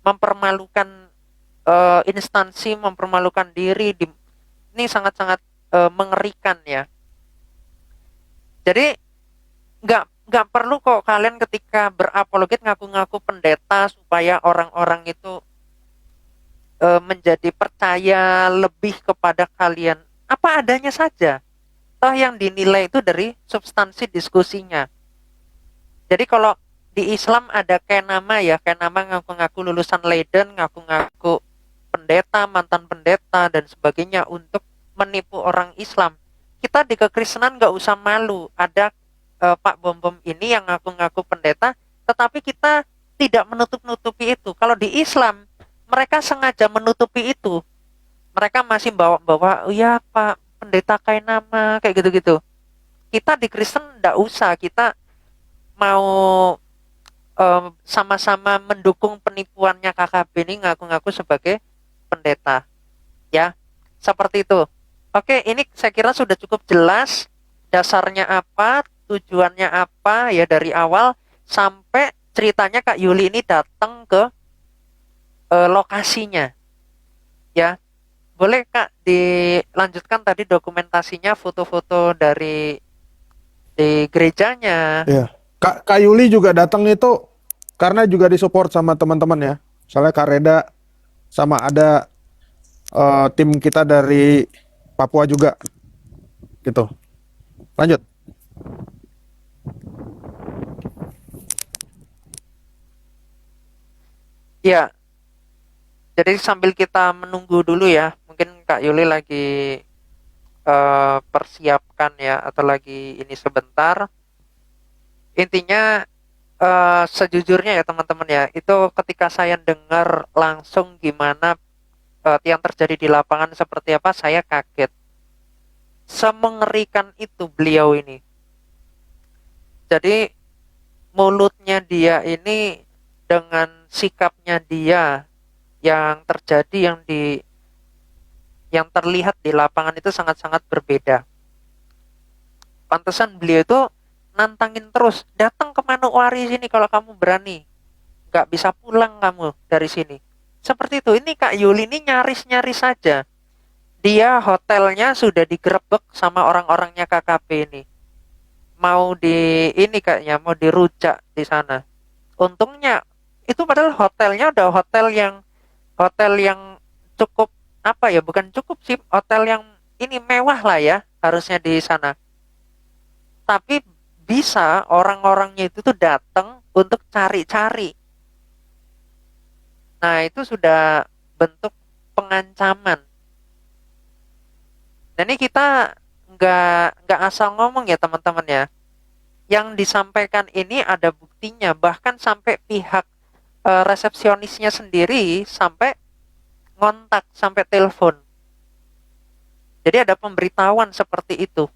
mempermalukan instansi, mempermalukan diri. Ini sangat-sangat mengerikan ya. Jadi nggak perlu kok kalian ketika berapologet ngaku-ngaku pendeta supaya orang-orang itu menjadi percaya lebih kepada kalian. Apa adanya saja. Toh yang dinilai itu dari substansi diskusinya. Jadi kalau di Islam ada kayak nama ngaku-ngaku lulusan Leiden, ngaku-ngaku pendeta, mantan pendeta dan sebagainya untuk menipu orang Islam. Kita di kekristenan nggak usah malu. Ada Pak Bom Bom ini yang ngaku-ngaku pendeta, tetapi kita tidak menutup-nutupi itu. Kalau di Islam mereka sengaja menutupi itu. Mereka masih bawa-bawa, oh ya Pak pendeta kayak nama, kayak gitu-gitu. Kita di Kristen nggak usah, kita mau sama-sama mendukung penipuannya KKB ini ngaku-ngaku sebagai pendeta. Ya, seperti itu. Oke, ini saya kira sudah cukup jelas dasarnya apa, tujuannya apa ya dari awal sampai ceritanya Kak Yuli ini datang ke lokasinya. Ya, boleh Kak dilanjutkan tadi dokumentasinya, foto-foto dari di gerejanya. Ya. Kak Yuli juga datang itu karena juga disupport sama teman-teman ya. Soalnya Kak Reda sama ada tim kita dari Papua juga gitu. Lanjut. Ya, jadi sambil kita menunggu dulu ya, mungkin Kak Yuli lagi persiapkan ya, atau lagi ini sebentar. Intinya sejujurnya ya teman-teman ya, itu ketika saya dengar langsung gimana yang terjadi di lapangan seperti apa, saya kaget. Semengerikan itu beliau ini. Jadi mulutnya dia ini dengan sikapnya dia yang terjadi yang terlihat di lapangan itu sangat-sangat berbeda. Pantesan beliau itu nantangin terus, datang ke Manokwari sini kalau kamu berani, nggak bisa pulang kamu dari sini. Seperti itu. Ini Kak Yuli ini nyaris-nyaris saja. Dia hotelnya sudah digerebek sama orang-orangnya KKP ini. Mau ini kayaknya mau dirujak di sana. Untungnya itu padahal hotelnya udah hotel yang cukup apa ya, bukan cukup sih, hotel yang ini mewah lah ya harusnya di sana. Tapi bisa orang-orangnya itu tuh datang untuk cari-cari. Nah, itu sudah bentuk pengancaman. Dan ini kita nggak asal ngomong ya teman-teman ya. Yang disampaikan ini ada buktinya, bahkan sampai pihak resepsionisnya sendiri sampai ngontak, sampai telepon. Jadi ada pemberitahuan seperti itu.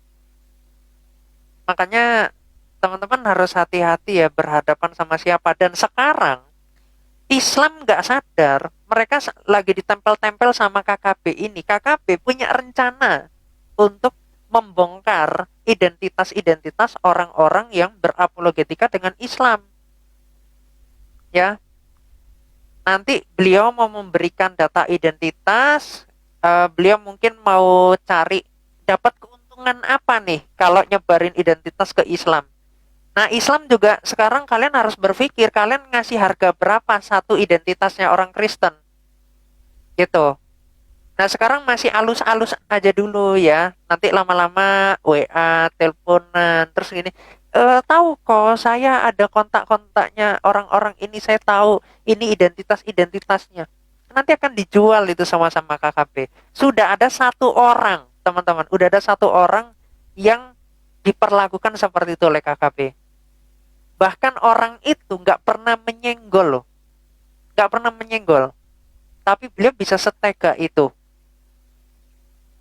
Makanya teman-teman harus hati-hati ya berhadapan sama siapa. Dan sekarang Islam nggak sadar, mereka lagi ditempel-tempel sama KKB ini. KKB punya rencana untuk membongkar identitas-identitas orang-orang yang berapologetika dengan Islam. Ya, nanti beliau mau memberikan data identitas, beliau mungkin mau cari dapat keuntungan apa nih kalau nyebarin identitas ke Islam. Nah, Islam juga sekarang kalian harus berpikir, kalian ngasih harga berapa satu identitasnya orang Kristen. Gitu. Nah, sekarang masih alus-alus aja dulu ya. Nanti lama-lama WA, teleponan, terus gini. Tahu kok, saya ada kontak-kontaknya orang-orang ini, saya tahu ini identitas-identitasnya. Nanti akan dijual itu sama-sama KKP. Sudah ada satu orang, teman-teman. Udah ada satu orang yang diperlakukan seperti itu oleh KKP. Bahkan orang itu nggak pernah menyenggol loh. Nggak pernah menyenggol. Tapi beliau bisa setega itu.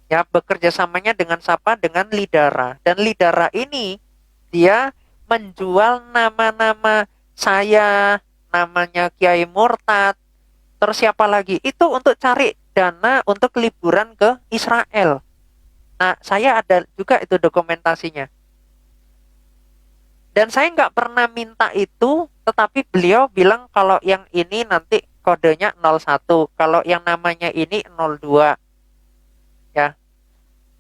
Ya, bekerja samanya dengan siapa? Dengan Lidara. Dan Lidara ini, dia menjual nama-nama saya, namanya Kiai Murtad, terus siapa lagi? Itu untuk cari dana untuk liburan ke Israel. Nah, saya ada juga itu dokumentasinya. Dan saya nggak pernah minta itu, tetapi beliau bilang kalau yang ini nanti kodenya 01, kalau yang namanya ini 02. Ya.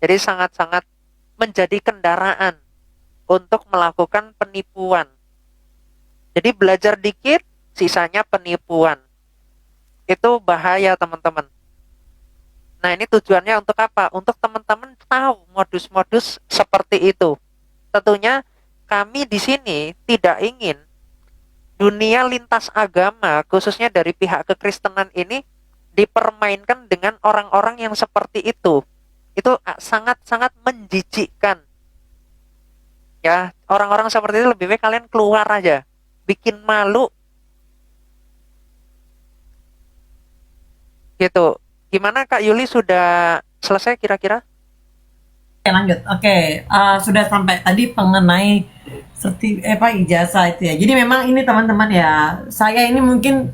Jadi sangat-sangat menjadi kendaraan untuk melakukan penipuan. Jadi belajar dikit, sisanya penipuan. Itu bahaya, teman-teman. Nah, ini tujuannya untuk apa? Untuk teman-teman tahu modus-modus seperti itu. Tentunya kami di sini tidak ingin dunia lintas agama, khususnya dari pihak kekristenan ini, dipermainkan dengan orang-orang yang seperti itu. Itu sangat-sangat menjijikkan. Ya, orang-orang seperti itu lebih baik kalian keluar aja. Bikin malu. Gitu. Gimana Kak Yuli, sudah selesai kira-kira? Oke, lanjut. Oke, sudah sampai tadi mengenai Ijazah itu ya. Jadi memang ini teman-teman ya, saya ini mungkin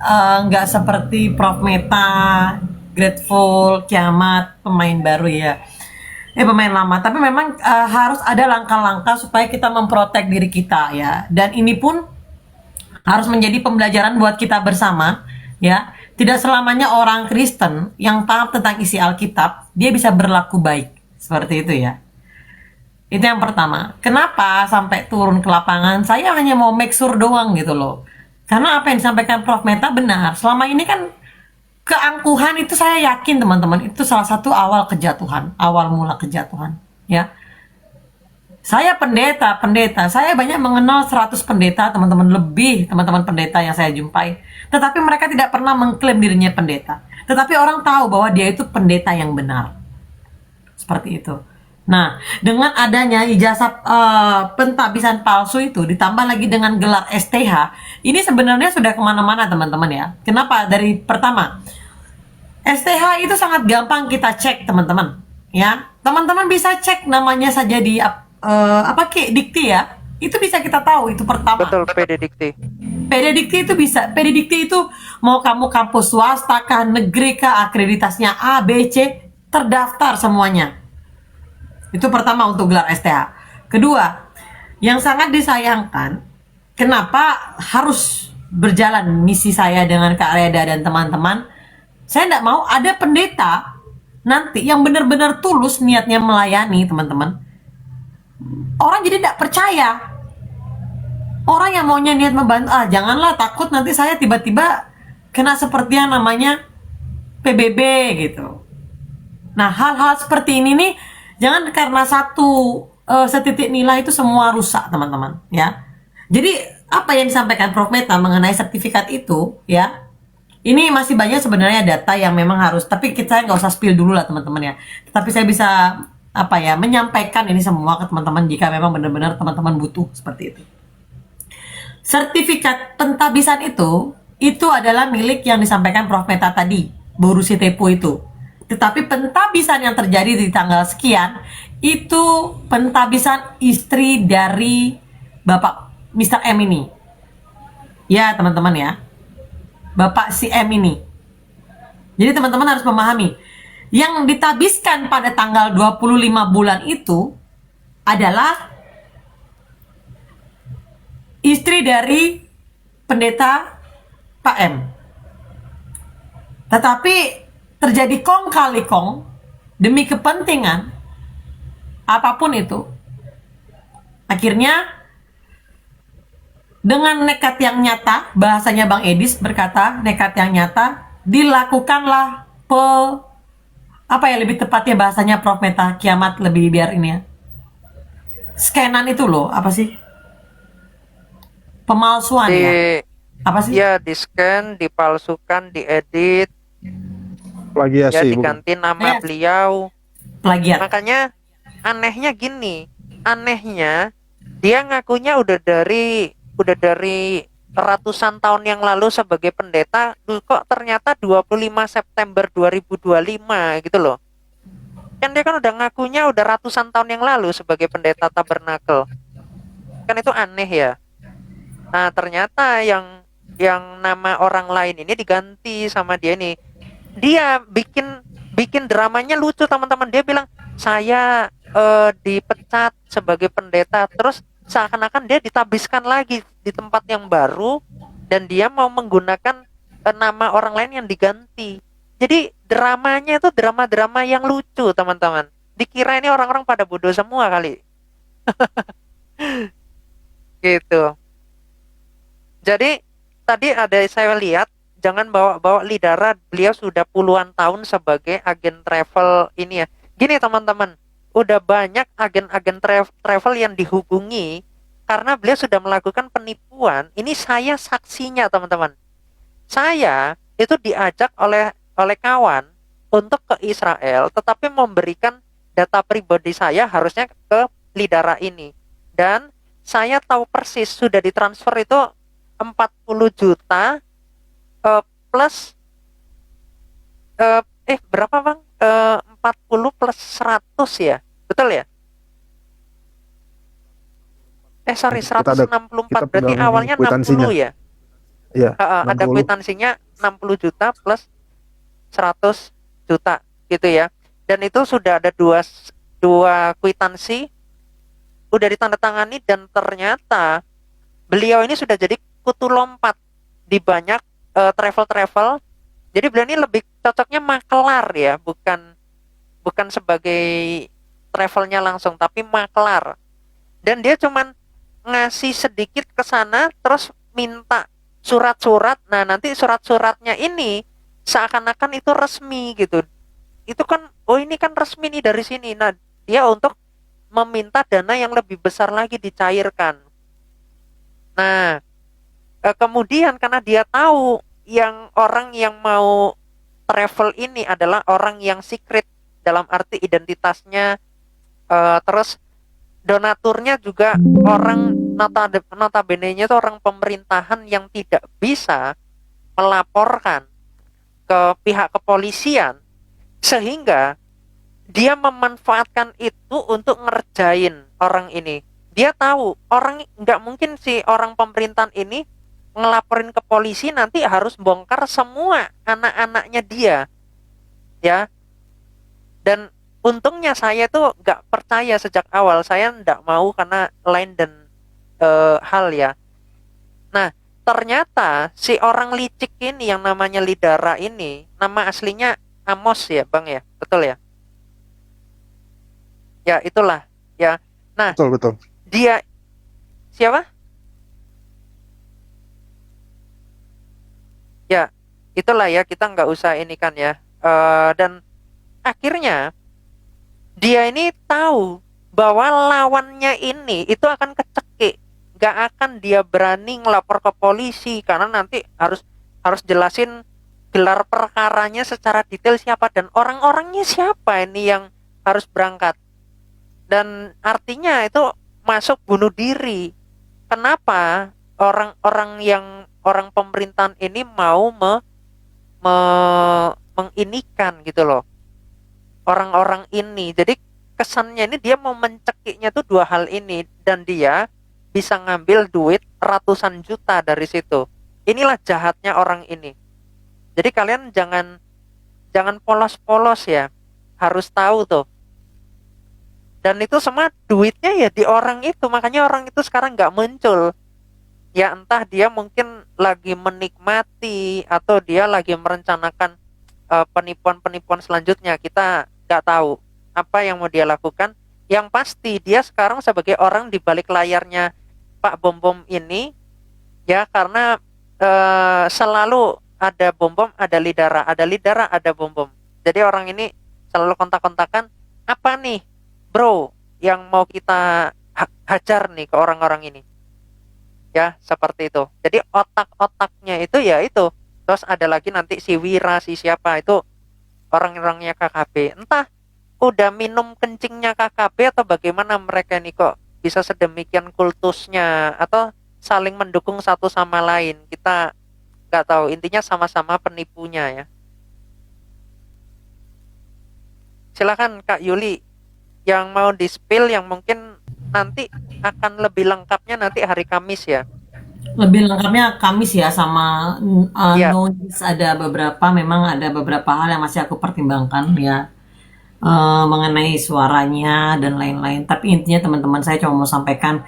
nggak seperti Prof Meta, Grateful, Kiamat, pemain baru ya. Pemain lama, tapi memang harus ada langkah-langkah supaya kita memprotek diri kita ya. Dan ini pun harus menjadi pembelajaran buat kita bersama ya. Tidak selamanya orang Kristen yang paham tentang isi Alkitab dia bisa berlaku baik seperti itu ya. Itu yang pertama. Kenapa sampai turun ke lapangan? Saya hanya mau make sure doang gitu loh. Karena apa yang disampaikan Prof Meta benar. Selama ini kan keangkuhan itu saya yakin teman-teman itu salah satu awal kejatuhan, awal mula kejatuhan ya. Saya pendeta, saya banyak mengenal 100 pendeta, teman-teman, lebih teman-teman pendeta yang saya jumpai. Tetapi mereka tidak pernah mengklaim dirinya pendeta. Tetapi orang tahu bahwa dia itu pendeta yang benar. Seperti itu. Nah, dengan adanya ijazah pentabisan palsu itu, ditambah lagi dengan gelar STH, ini sebenarnya sudah kemana-mana teman-teman ya. Kenapa? Dari pertama, STH itu sangat gampang kita cek teman-teman ya. Teman-teman bisa cek namanya saja di Dikti ya. Itu bisa kita tahu itu pertama. Betul, PD Dikti. PD Dikti itu bisa. PD Dikti itu mau kamu kampus swasta kah, negeri kah, akreditasnya A, B, C, terdaftar semuanya. Itu pertama untuk gelar STH. Kedua, yang sangat disayangkan, kenapa harus berjalan misi saya dengan Kak Reda dan teman-teman? Saya tidak mau ada pendeta nanti yang benar-benar tulus niatnya melayani teman-teman. Orang jadi tidak percaya. Orang yang maunya niat membantu, janganlah takut nanti saya tiba-tiba kena seperti yang namanya PBB gitu. Nah, hal-hal seperti ini nih, jangan karena satu setitik nilai itu semua rusak teman-teman ya. Jadi apa yang disampaikan Prof Meta mengenai sertifikat itu ya, ini masih banyak sebenarnya data yang memang harus, tapi kita nggak usah spill dulu lah teman-teman ya. Tapi saya bisa menyampaikan ini semua ke teman-teman jika memang benar-benar teman-teman butuh seperti itu. Sertifikat pentabisan itu adalah milik yang disampaikan Prof Meta tadi, Borusi Tepo itu. Tetapi pentabisan yang terjadi di tanggal sekian itu pentabisan istri dari Bapak Mr. M ini. Ya teman-teman ya, Bapak si M ini. Jadi teman-teman harus memahami, yang ditabiskan pada tanggal 25 bulan itu adalah istri dari pendeta Pak M. Tetapi terjadi kong kali kong demi kepentingan apapun itu, akhirnya dengan nekat yang nyata, bahasanya Bang Edis berkata nekat yang nyata, dilakukanlah lebih tepatnya bahasanya Prof Meta Kiamat lebih biar ini ya, scanan itu loh, apa sih, pemalsuan ya, apa sih Ya, di scan, dipalsukan, diedit, ya Plagiasi, bukan? diganti nama Yes. beliau. plagiat. Makanya anehnya gini, anehnya dia ngakunya udah dari ratusan tahun yang lalu sebagai pendeta, kok ternyata 25 September 2025 gitu loh. Kan dia kan udah ngakunya udah ratusan tahun yang lalu sebagai pendeta tabernakel. Kan itu aneh ya. Nah, ternyata yang nama orang lain ini diganti sama dia nih. Dia bikin dramanya lucu teman-teman. Dia bilang saya dipecat sebagai pendeta, terus seakan-akan dia ditabiskan lagi di tempat yang baru dan dia mau menggunakan nama orang lain yang diganti. Jadi dramanya itu drama-drama yang lucu teman-teman. Dikira ini orang-orang pada bodoh semua kali. Gitu. Jadi tadi ada saya lihat, jangan bawa-bawa lidara, beliau sudah puluhan tahun sebagai agen travel ini ya. Gini teman-teman, udah banyak agen-agen travel yang dihubungi karena beliau sudah melakukan penipuan. Ini saya saksinya teman-teman. Saya itu diajak oleh kawan untuk ke Israel, tetapi memberikan data pribadi saya harusnya ke lidara ini. Dan saya tahu persis sudah ditransfer itu 40 juta plus berapa Bang? 40 plus 100 ya? Betul ya? sorry, Kita ada 164 kita berarti pegang awalnya 60 kwitansinya. ya. Iya, Ada 60. kwitansinya 60 juta plus 100 juta gitu ya. Dan itu sudah ada dua kwitansi udah ditandatangani, dan ternyata beliau ini sudah jadi kutu lompat di banyak travel-travel. Jadi beliau ini lebih cocoknya makelar ya, bukan sebagai travelnya langsung, tapi makelar. Dan dia cuman ngasih sedikit ke sana terus minta surat-surat. Nah, nanti surat-suratnya ini seakan-akan itu resmi gitu. Itu kan, oh ini kan resmi nih dari sini. Nah, dia untuk meminta dana yang lebih besar lagi dicairkan. Nah, kemudian karena dia tahu yang orang yang mau travel ini adalah orang yang secret, dalam arti identitasnya, terus donaturnya juga orang notabene-nya itu orang pemerintahan yang tidak bisa melaporkan ke pihak kepolisian, sehingga dia memanfaatkan itu untuk ngerjain orang ini. Dia tahu orang nggak mungkin si orang pemerintahan ini ngelaporin ke polisi, nanti harus bongkar semua anak-anaknya dia, ya. Dan untungnya saya tuh nggak percaya sejak awal, saya nggak mau karena lain dan hal ya. Nah, ternyata si orang licik ini yang namanya Lidara ini, nama aslinya Amos ya, Bang ya, betul ya? Ya, itulah ya. Nah, Betul. dia siapa? Ya, itulah ya, kita nggak usah ini kan ya. Dan akhirnya dia ini tahu bahwa lawannya ini itu akan kecekik, nggak akan dia berani ngelapor ke polisi karena nanti harus jelasin gelar perkaranya secara detail siapa dan orang-orangnya siapa ini yang harus berangkat. Dan artinya itu masuk bunuh diri. Kenapa orang pemerintahan ini mau menginikan gitu loh orang-orang ini. Jadi kesannya ini dia mau mencekiknya tuh dua hal ini, dan dia bisa ngambil duit ratusan juta dari situ. Inilah jahatnya orang ini. Jadi kalian jangan polos-polos ya, harus tahu tuh. Dan itu semua duitnya ya di orang itu, makanya orang itu sekarang nggak muncul. Ya entah dia mungkin lagi menikmati atau dia lagi merencanakan penipuan-penipuan selanjutnya. Kita nggak tahu apa yang mau dia lakukan. Yang pasti dia sekarang sebagai orang di balik layarnya Pak Bom Bom ini, ya, karena selalu ada Bom Bom, ada Lidara, ada Bom Bom. Jadi orang ini selalu kontak-kontakan, apa nih bro yang mau kita hajar nih ke orang-orang ini, ya, seperti itu. Jadi otak-otaknya itu ya itu. Terus ada lagi nanti si Wira, si siapa itu orang-orangnya KKB, entah udah minum kencingnya KKB atau bagaimana mereka ini kok bisa sedemikian kultusnya, atau saling mendukung satu sama lain, kita nggak tahu. Intinya sama-sama penipunya ya. Silakan Kak Yuli yang mau di-spill, yang mungkin nanti akan lebih lengkapnya nanti hari Kamis ya. Lebih lengkapnya Kamis ya, sama Ya. noise memang ada beberapa hal yang masih aku pertimbangkan ya, mengenai suaranya dan lain-lain. Tapi intinya teman-teman, saya cuma mau sampaikan,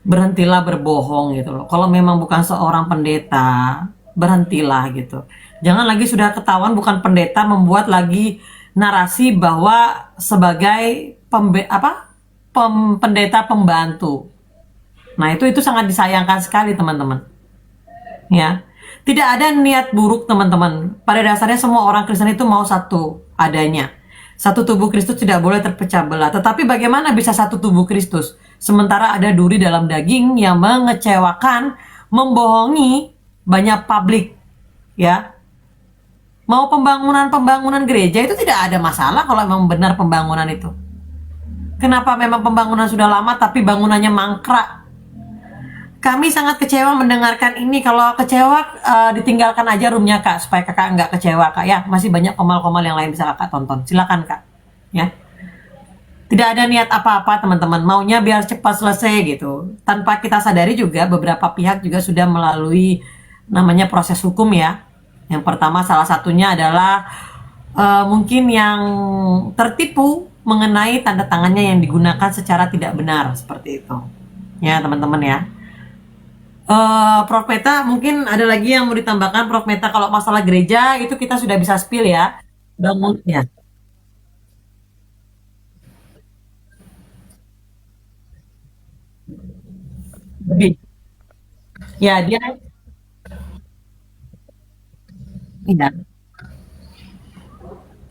berhentilah berbohong gitu loh. Kalau memang bukan seorang pendeta, berhentilah gitu. Jangan lagi sudah ketahuan bukan pendeta membuat lagi narasi bahwa sebagai pendeta pembantu. Nah, itu sangat disayangkan sekali teman-teman. Ya. Tidak ada niat buruk teman-teman. Pada dasarnya semua orang Kristen itu mau satu adanya. Satu tubuh Kristus tidak boleh terpecah belah. Tetapi bagaimana bisa satu tubuh Kristus sementara ada duri dalam daging yang mengecewakan, membohongi banyak publik, ya. Mau pembangunan gereja itu tidak ada masalah kalau memang benar pembangunan itu. Kenapa memang pembangunan sudah lama tapi bangunannya mangkrak? Kami sangat kecewa mendengarkan ini. Kalau kecewa, ditinggalkan aja roomnya Kak, supaya Kakak nggak kecewa Kak ya. Masih banyak komal-komal yang lain bisa Kakak tonton. Silakan Kak. Ya. Tidak ada niat apa-apa teman-teman, maunya biar cepat selesai gitu. Tanpa kita sadari juga beberapa pihak juga sudah melalui namanya proses hukum ya. Yang pertama salah satunya adalah mungkin yang tertipu mengenai tanda tangannya yang digunakan secara tidak benar seperti itu. Ya teman-teman ya. Prof Meta mungkin ada lagi yang mau ditambahkan Prof Meta, kalau masalah gereja itu kita sudah bisa spill ya. Bangun ya. Lebih. Ya, dia iya.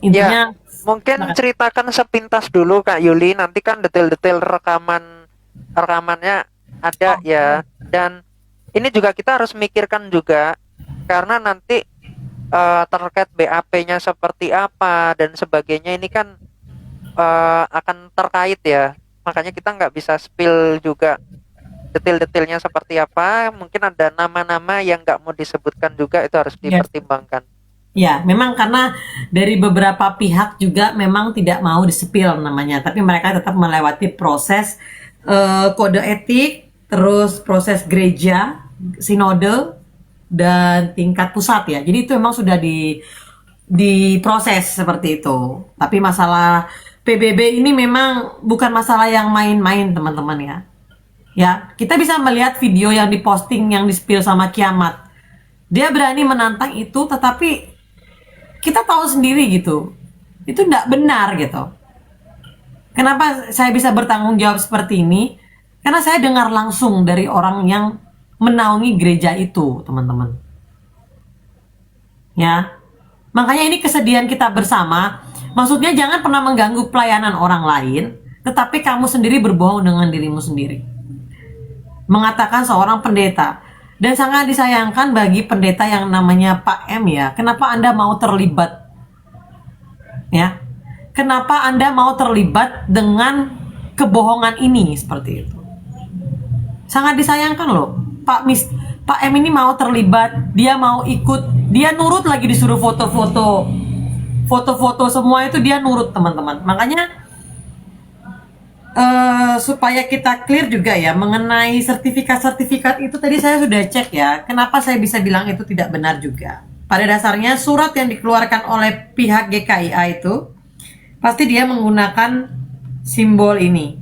Intinya Ya, mungkin ceritakan sepintas dulu Kak Yuli, nanti kan detail-detail rekamannya ada ya. Dan ini juga kita harus mikirkan juga karena nanti terkait BAP-nya seperti apa dan sebagainya ini kan akan terkait ya. Makanya kita nggak bisa spill juga detail-detailnya seperti apa. Mungkin ada nama-nama yang nggak mau disebutkan juga, itu harus ya, dipertimbangkan. ya, memang karena dari beberapa pihak juga memang tidak mau disepil namanya, tapi mereka tetap melewati proses kode etik, terus proses gereja, sinode, dan tingkat pusat ya. Jadi itu memang sudah diproses seperti itu. Tapi masalah PBB ini memang bukan masalah yang main-main teman-teman ya. Ya, kita bisa melihat video yang diposting yang di-spill sama Kiamat. Dia berani menantang itu, tetapi kita tahu sendiri gitu. Itu tidak benar gitu. Kenapa saya bisa bertanggung jawab seperti ini? Karena saya dengar langsung dari orang yang menaungi gereja itu, teman-teman. Ya. Makanya ini kesedihan kita bersama. Maksudnya jangan pernah mengganggu pelayanan orang lain, tetapi kamu sendiri berbohong dengan dirimu sendiri. Mengatakan seorang pendeta, dan sangat disayangkan bagi pendeta yang namanya Pak M ya. Kenapa Anda mau terlibat? Ya. Kenapa Anda mau terlibat dengan kebohongan ini seperti itu? Sangat disayangkan loh. Pak M ini mau terlibat, dia mau ikut, dia nurut lagi disuruh foto-foto. Foto-foto semua itu dia nurut, teman-teman. Makanya supaya kita clear juga ya mengenai sertifikat-sertifikat itu, tadi saya sudah cek ya. Kenapa saya bisa bilang itu tidak benar juga? Pada dasarnya surat yang dikeluarkan oleh pihak GKIA itu pasti dia menggunakan simbol ini.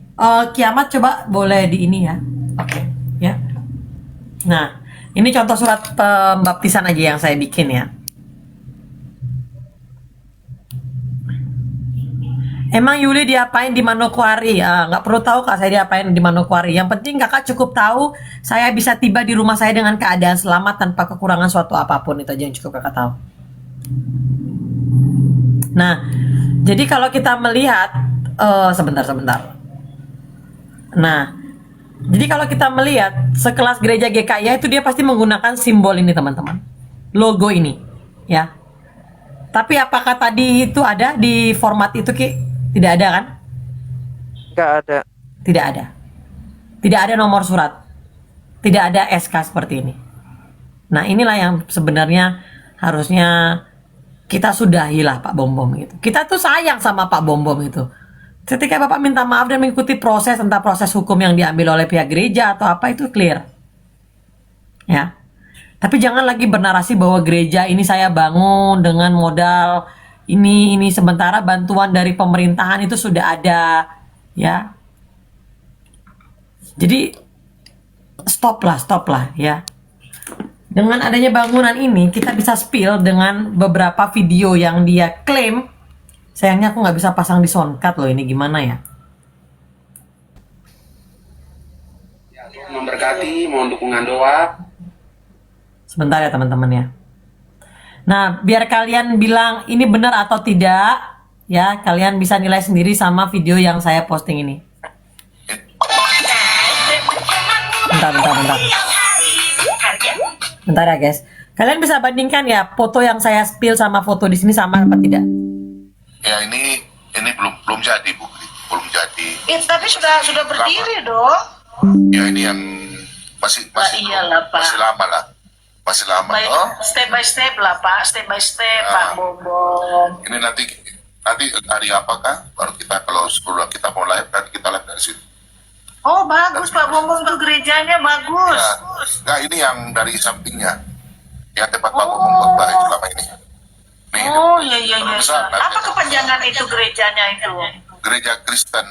Kiamat coba boleh di ini ya. Oke, ya. Nah, ini contoh surat pembaptisan aja yang saya bikin ya. Emang Yuli diapain di Manokwari? Nggak perlu tahu kak saya diapain di Manokwari. Yang penting kakak cukup tahu saya bisa tiba di rumah saya dengan keadaan selamat tanpa kekurangan suatu apapun. Itu aja yang cukup kakak tahu. Nah, jadi kalau kita melihat sebentar. Nah, jadi kalau kita melihat sekelas gereja GKIA itu dia pasti menggunakan simbol ini teman-teman, logo ini, ya. Tapi apakah tadi itu ada di format itu Ki? Tidak ada kan? Nggak ada. Tidak ada. Tidak ada nomor surat. Tidak ada SK seperti ini. Nah inilah yang sebenarnya harusnya kita sudahilah Pak Bom Bom itu. Kita tuh sayang sama Pak Bom Bom itu. Ketika Bapak minta maaf dan mengikuti proses, entah proses hukum yang diambil oleh pihak gereja atau apa, itu clear. Ya. Tapi jangan lagi bernarasi bahwa gereja ini saya bangun dengan modal ini sementara bantuan dari pemerintahan itu sudah ada, ya. Jadi stop lah ya. Dengan adanya bangunan ini kita bisa spill dengan beberapa video yang dia klaim. Sayangnya aku nggak bisa pasang di soundcard loh, ini gimana ya? Memberkati, mohon dukungan doa. Sebentar ya teman-teman ya. Nah, biar kalian bilang ini benar atau tidak, ya kalian bisa nilai sendiri sama video yang saya posting ini. Bentar ya guys. Kalian bisa bandingkan ya foto yang saya spill sama foto di sini sama apa tidak? Ya ini belum jadi Bu, belum jadi. Tapi sudah berdiri dong. Ya ini yang masih iyalah, Pak. masih lama lah. Masih lama. Baik, Oh, step by step lah Pak, step by step Pak Bombom. ini nanti Nanti hari apakah baru kita kalau sebelum kita mau live kan kita live dari situ. Oh bagus Pak Bombong tuh gerejanya bagus. Ya, nah ini yang dari sampingnya, yang tempat Pak Bombong khotbah selama ini. Nih, Oh iya. besar, nanti Apa kepanjangan itu gerejanya itu? gereja Kristen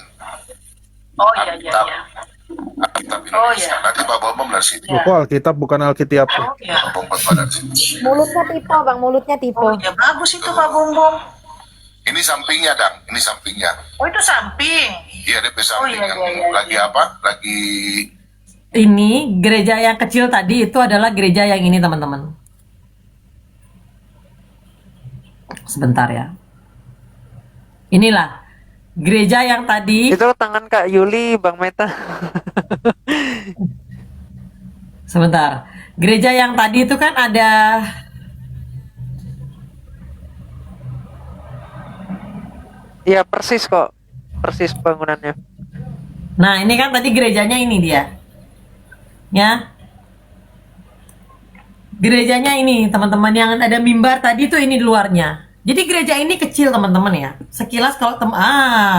Oh iya. Alkitab Oh, Indonesia. iya. Nanti Pak Bombong dari sini. Kok Alkitab bukan Alkitab? Oh iya. Pak Bombong khotbah dari sini. Mulutnya tipe, Bang, mulutnya tipe. Oh iya bagus itu Pak Bombong. Ini sampingnya, Dang. Ini sampingnya. Oh itu samping. Iya, DP samping iya, yang iya. lagi apa? Lagi Ini gereja yang kecil tadi itu adalah gereja yang ini teman-teman. Sebentar ya. Inilah gereja yang tadi. Itu tangan Kak Yuli, Bang Meta. Sebentar. Gereja yang tadi itu kan ada. Iya persis kok, persis bangunannya. Nah, ini kan tadi gerejanya ini dia. Ya. Gerejanya ini, teman-teman, yang ada mimbar tadi tuh ini di luarnya. Jadi gereja ini kecil, teman-teman ya. Sekilas kalau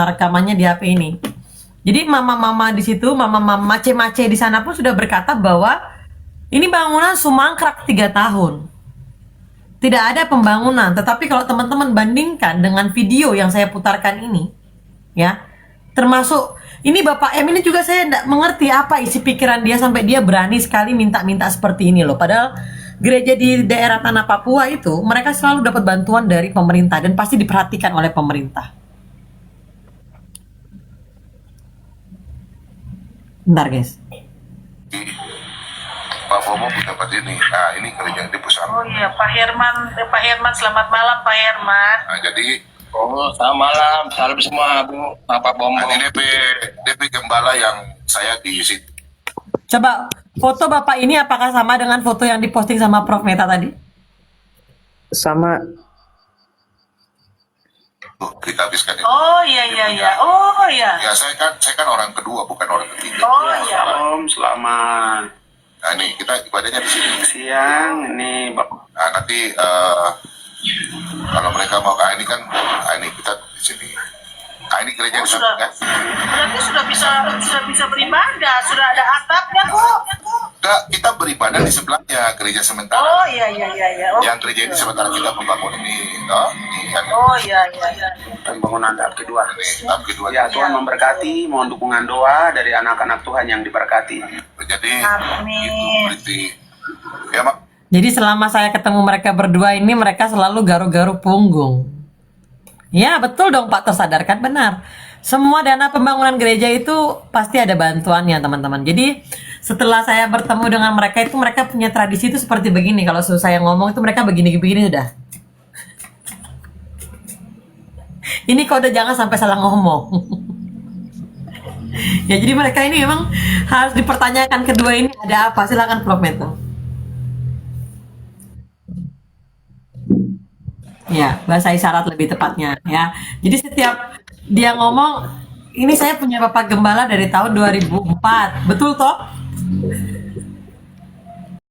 rekamannya di HP ini. Jadi mama-mama di situ, mama-mama mace-mace di sana pun sudah berkata bahwa ini bangunan sumangkrak 3 tahun. Tidak ada pembangunan, tetapi kalau teman-teman bandingkan dengan video yang saya putarkan ini, ya, termasuk ini Bapak M ini juga saya tidak mengerti apa isi pikiran dia sampai dia berani sekali minta-minta seperti ini loh. Padahal gereja di daerah tanah Papua itu mereka selalu dapat bantuan dari pemerintah dan pasti diperhatikan oleh pemerintah. Bentar guys. Pak Bombong tempat ini. Nah, ini gereja di pusat. Oh iya Pak Herman selamat malam Pak Herman. Nah, jadi Selamat malam, salam semua Bu, Bapak nah, Bombong. ini DP gembala yang saya di situ. Coba foto Bapak ini apakah sama dengan foto yang diposting sama Prof Meta tadi? Sama. Tuh, kita habiskan itu. Oh iya. Oh iya. Ya, saya kan orang kedua, bukan orang ketiga. Oh iya. Salam, selamat Nah, ini kita ibadahnya di sini. siang. Ini Bapak. Nah, nanti kalau mereka mau ke ini kan, ini kita di sini. Nah, ini gereja di Sudah. samping kan. Berarti sudah bisa beribadah, sudah ada atapnya kok. Enggak, kita beribadah di sebelahnya, gereja sementara. Oh iya. Oh, Yang gereja ini sementara kita membangun ini, toh. Ini kan. Oh iya. Pembangunan tahap kedua. Ini tahap kedua. Ya Tuhan memberkati, mohon dukungan doa dari anak-anak Tuhan yang diberkati. Jadi Amin. itu berarti ya Mak. Jadi selama saya ketemu mereka berdua ini mereka selalu garuk-garuk punggung. Ya betul dong Pak, tersadarkan benar. Semua dana pembangunan gereja itu pasti ada bantuannya teman-teman. Jadi setelah saya bertemu dengan mereka itu mereka punya tradisi itu seperti begini. Kalau saya ngomong itu mereka begini-begini udah. Ini kode jangan sampai salah ngomong. Ya jadi mereka ini memang harus dipertanyakan kedua ini ada apa. Silakan Prof Meto. Ya, bahasa isyarat lebih tepatnya ya. Jadi setiap dia ngomong, ini saya punya Bapak Gembala dari tahun 2004. Betul toh?